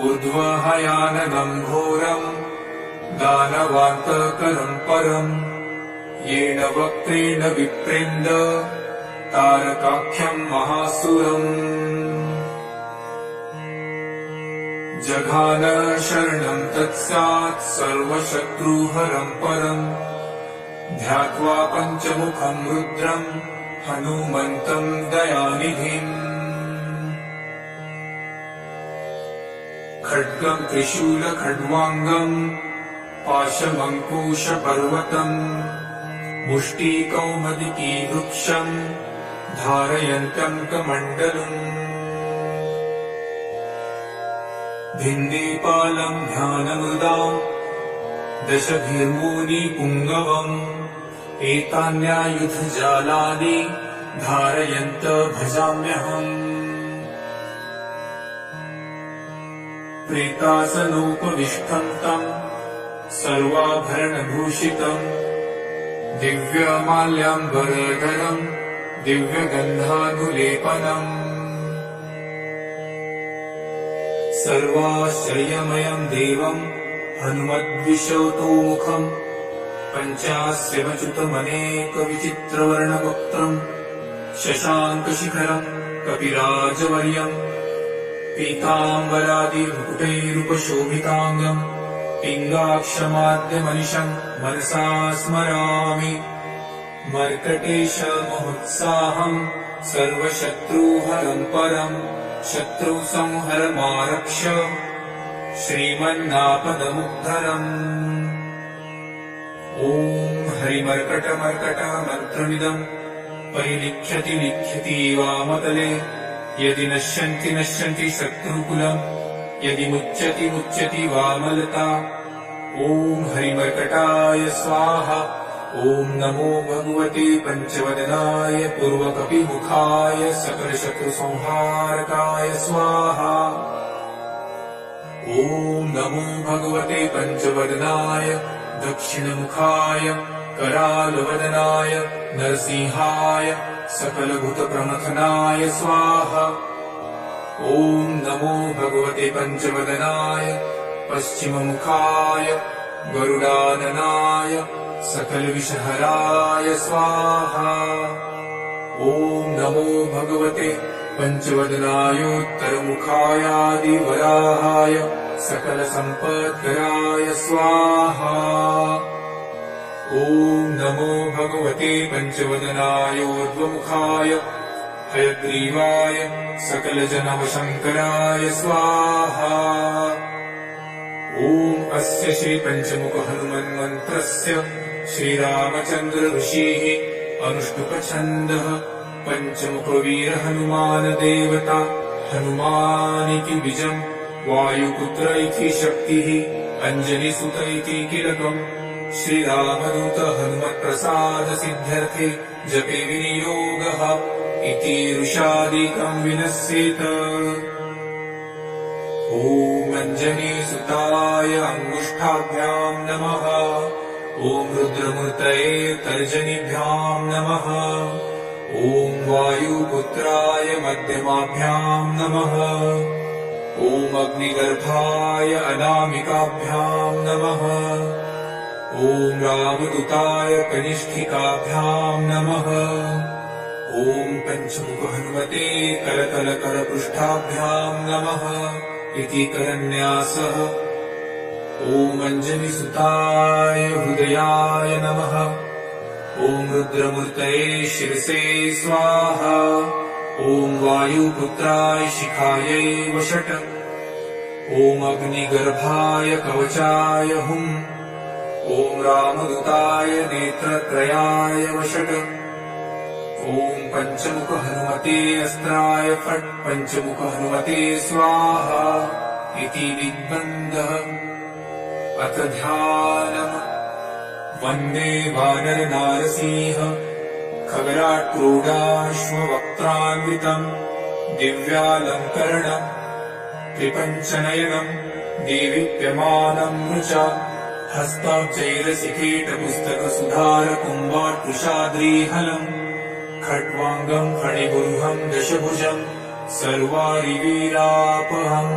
Speaker 1: ऊर्ध्वहयाननं घोरं दानवान्तकरं परम् येन वक्त्रेण विप्रेन्द तारकाख्यं महासुरम्। जघान शरणं तत्स्यात् सर्वशत्रुहरं परम् ध्यात्वा पञ्चमुखं रुद्रं हनुमन्तं दयानिधिम्। खड्गं त्रिशूलखड्वाङ्गं पाशमङ्कुशपर्वतम् मुष्टिकौमदिकी वृक्षं धारयन्तं कमण्डलुम्। भिन्देपालं ध्यानमृदां दशभिर्मूनिपुङ्गवम् एतान्यायुधजालानि धारयन्त भजाम्यहम्। प्रेतासनोपविष्टं तं सर्वाभरणभूषितं दिव्यमाल्याम्बरधरं दिव्यगन्धानुलेपनम्। सर्वाश्चर्यमयं देवं हनुमद्विशतोमुखं पञ्चास्यमच्युतमनेकविचित्रवर्णवक्त्रं शशाङ्कशिखरं कपिराजवर्यं पीताम्बरादिमुकुटैरुपशोभिताङ्गं पिङ्गाक्षमाद्यमनिशं मनसा स्मरामि। मर्कटेशमहोत्साहं सर्वशत्रुहरं परं शत्रुसंहरमारक्ष श्रीमन्नापदमुद्धरम्। ॐ हरिमर्कटमर्कटमन्त्रमिदं परिलिख्यति लिख्यति वामतले यदि नश्यन्ति नश्यन्ति शत्रुकुलम् यदि मुच्यति मुच्यति वामलता। ॐ हरिमर्कटाय स्वाहा। ॐ नमो भगवते पञ्चवदनाय पूर्वकपिमुखाय सकलशत्रुसंहारकाय स्वाहा। ॐ नमो भगवते पञ्चवदनाय दक्षिणमुखाय करालवदनाय नरसिंहाय सकलभूतप्रमथनाय स्वाहा। ॐ नमो भगवते पञ्चवदनाय पश्चिममुखाय गरुडाननाय सकलविषहराय स्वाहा। ॐ नमो भगवते पञ्चवदनायोत्तरमुखायादिवराहाय सकलसम्पत्कराय स्वाहा। ॐ नमो भगवते पञ्चवदनायोर्ध्वमुखाय हयग्रीवाय सकलजनवशङ्कराय स्वाहा। ॐ ॐ अस्य श्री पंचमुख हनुमन्मन्त्रस्य श्रीरामचन्द्र ऋषिः अनुष्टुप छन्दः पंचमुखवीर हनुमान देवता हनुमानिति बीजम् वायुपुत्र इति शक्तिः अंजनीसुत इति कीलकम् श्रीरामदूत हनुमत्प्रसाद सिद्ध्यर्थे जपे विनियोगः इति ऋषादिकम् विनश्येत। ॐ अंजनीसुताय अंगुष्ठाभ्याम् नमः। ॐ रुद्रमूर्तये तर्जनीभ्याम् नमः। ॐ वायुपुत्राय मध्यमाभ्याम् नमः। ॐ अग्निगर्भाय अनामिकाभ्याम् नमः। ॐ रामदूताय कनिष्ठिकाभ्याम् नमः। ॐ पंचमुख हनुमते करतलकरपृष्ठाभ्याम् नमः इति करन्यासः। ॐ अंजनीसुताय हृदयाय नमः। ॐ रुद्रमूर्तये शिरसे स्वाहा। ॐ वायुपुत्राय शिखायै वषट्। ॐ अग्निगर्भाय कवचाय हुम्। ॐ रामदूताय नेत्रत्रयाय वषट्। ॐ पंचमुख हनुमते अस्त्राय फट्। पंचमुख हनुमते स्वाहा इति दिग्बन्धः। अथ ध्यानम्। वन्दे वानर नारसिंह खगराट्क्रूडाश्ववक्त्रान्वितम् दिव्यालङ्करणम् त्रिपञ्चनयनम् देदीप्यमानम् ऋचा हस्ताब्जैरसिकीटपुस्तकसुधारकुम्भाट्कुशाद्रीहलम् खट्वाङ्गम् फणिगुरुहम् दशभुजम् सर्वारिवीरापहम्।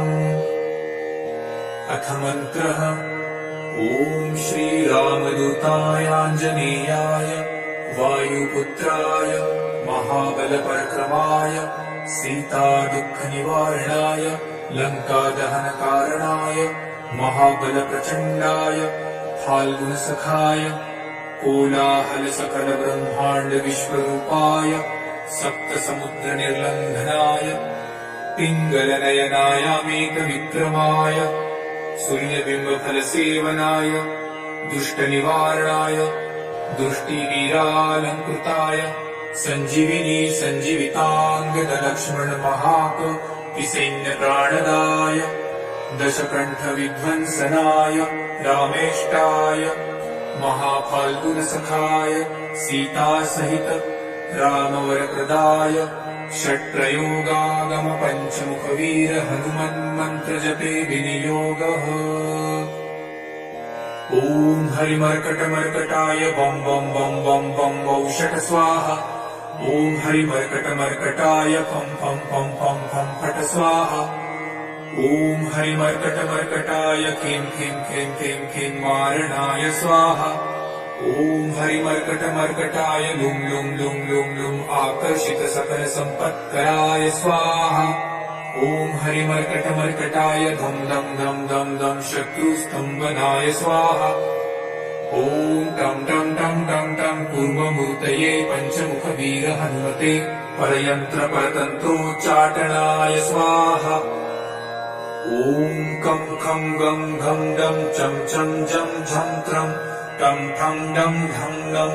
Speaker 1: अथ मन्त्रः। ॐ श्रीरामदूताय आञ्जनेयाय वायुपुत्राय महाबलपराक्रमाय सीतादुःखनिवारणाय लङ्कादहनकारणाय महाबलप्रचण्डाय फाल्गुनसखाय कोलाहलसकलब्रह्माण्डविश्वरूपाय सप्तसमुद्रनिर्लङ्घनाय पिङ्गलनयनायामेकविक्रमाय सूर्यबिम्बफलसेवनाय दुष्टनिवारणाय दुष्टिवीरालङ्कृताय सञ्जीविनी सञ्जीविताङ्गदलक्ष्मणमहाकपिसैन्यप्राणदाय दशकण्ठविध्वंसनाय रामेष्टाय महाफाल्गुनसखाय सीतासहित रामवरप्रदाय षट्प्रयोगागम पंचमुखवीर हनुमन्मन्त्रजपे विनियोगः। ॐ हरिमर्कटमर्कटाय बं बं बं बं बं वौषट स्वाहा। ॐ हरिमर्कटमर्कटाय फं फं फं फं फं फट स्वाहा। ॐ हरिमर्कटमर्कटाय खीं खीं खीं खीं खीं मारणाय स्वाहा। ॐ हरिमर्कटमर्कटाय लुं लुं लुं लुं लुं आकर्षितसकलसम्पत्कराय स्वाहा। ॐ हरिमर्कटमर्कटाय धं धं धं धं धं शत्रुस्तम्भनाय स्वाहा। ॐ टं टं टं टं टं कूर्ममूर्तये पंचमुखवीर हनुमते परयन्त्रपरतन्त्रोच्चाटनाय स्वाहा। ॐ कं खं गं घं डं चं चं जं झं त्रं टं ठं डं धं डं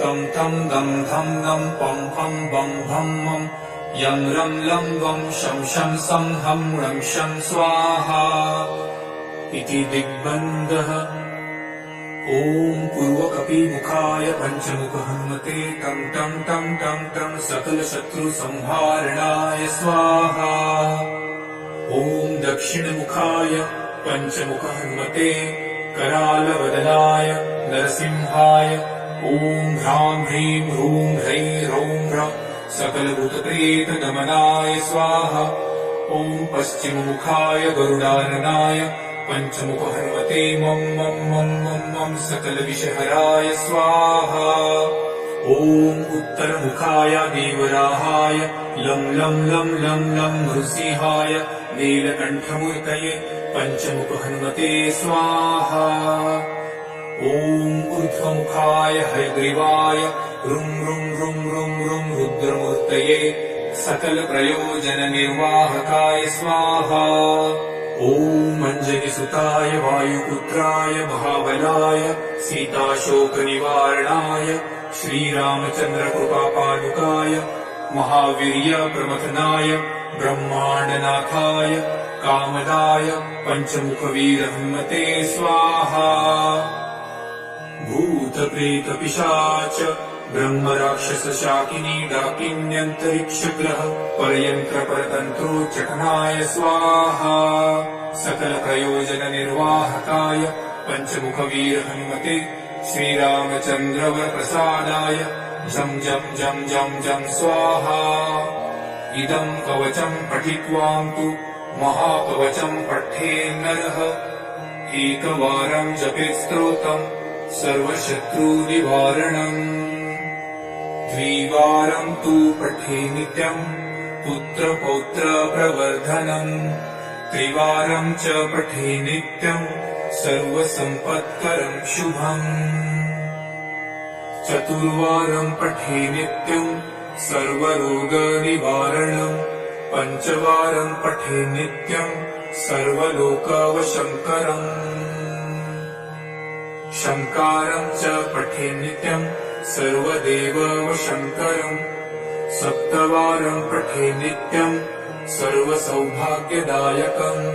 Speaker 1: तं तं दं धं दं पं फं बं भं मं यं रं लं वं शं शं सं हं रं शं स्वाहा इति दिग्बन्धः। ॐ पूर्वकपिमुखाय पंचमुख हनुमते टं टं टं टं टं सकलशत्रुसंहारणाय स्वाहा। ॐ दक्षिणमुखाय पंचमुख हनुमते करालवदनाय नरसिंहाय ॐ ह्रां ह्रीं ह्रूं ह्रैं ह्रौं ह्रः सकलभूतप्रेतदमनाय स्वाहा। ॐ पश्चिममुखाय गरुडाननाय पंचमुख हनुमते मं मं मं मं मं सकलविषहराय स्वाहा। ॐ उत्तरमुखाय देवराहाय लं लं लं लं लं नृसिंहाय नीलकण्ठमूर्तये पंचमुख हनुमते स्वाहा। ॐ ऊर्ध्वमुखाय हयग्रीवाय रुं रुं रुं रुं रुं रुद्रमूर्तये सकलप्रयोजननिर्वाहकाय स्वाहा। ॐ ॐ अञ्जनिसुताय वायुपुत्राय महाबलाय सीताशोकनिवारणाय श्रीरामचन्द्रकृपापादुकाय महावीर्यप्रमथनाय ब्रह्माण्डनाथाय कामदाय पञ्चमुखवीरहनुमते स्वाहा। भूतप्रेतपिशाच ब्रह्मराक्षसशाकिनी डाकिन्यन्तरिक्षग्रह परयन्त्रपरतन्त्रोच्चटनाय स्वाहा। सकलप्रयोजननिर्वाहकाय पञ्चमुखवीरहनुमते श्रीरामचन्द्रवरप्रसादाय जं जं जं जं जं स्वाहा। इदं कवचं पठित्वां तु महाकवचं पठेन्नरः एकवारं जपेत् स्तोत्रम् सर्वशत्रुनिवारणम्। द्विवारं तु पठे नित्यम् पुत्रपौत्रप्रवर्धनम्। त्रिवारं च पठे नित्यम् सर्वसम्पत्करं शुभम्। चतुर्वारं पठे नित्यम् सर्वरोगनिवारणम्। पञ्चवारं पठे नित्यम् सर्वलोकवशङ्करम्। शङ्कारं च पठे नित्यम् सर्वदेववशङ्करम्। सप्तवारं पठे नित्यम् सर्वसौभाग्यदायकम्।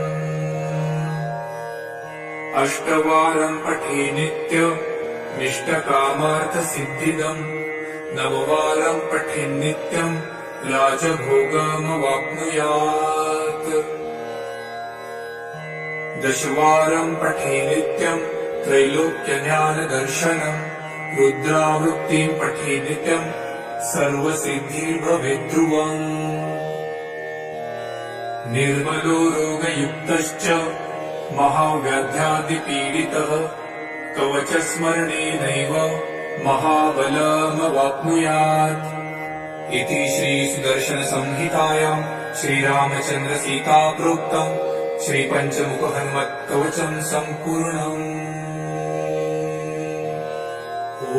Speaker 1: अष्टवारं पठे नित्यम् इष्टकामार्थसिद्धिदम्। नववारं पठे नित्यम् राजभोगमवाप्नुयात्। दशवारं पठे नित्यम् त्रैलोक्यज्ञानदर्शनम्। रुद्रावृत्तिं पठे नित्यम् सर्वसिद्धिर्भवेद्ध्रुवम्। निर्मलो रोगयुक्तश्च महाव्याध्यादिपीडितः कवचस्मरणेनैव महाबलमवाप्नुयात्। इति श्रीसुदर्शनसंहितायां श्रीरामचन्द्रसीता प्रोक्तम् श्रीपञ्चमुखहनुमत्कवचं सम्पूर्णम्। ॐ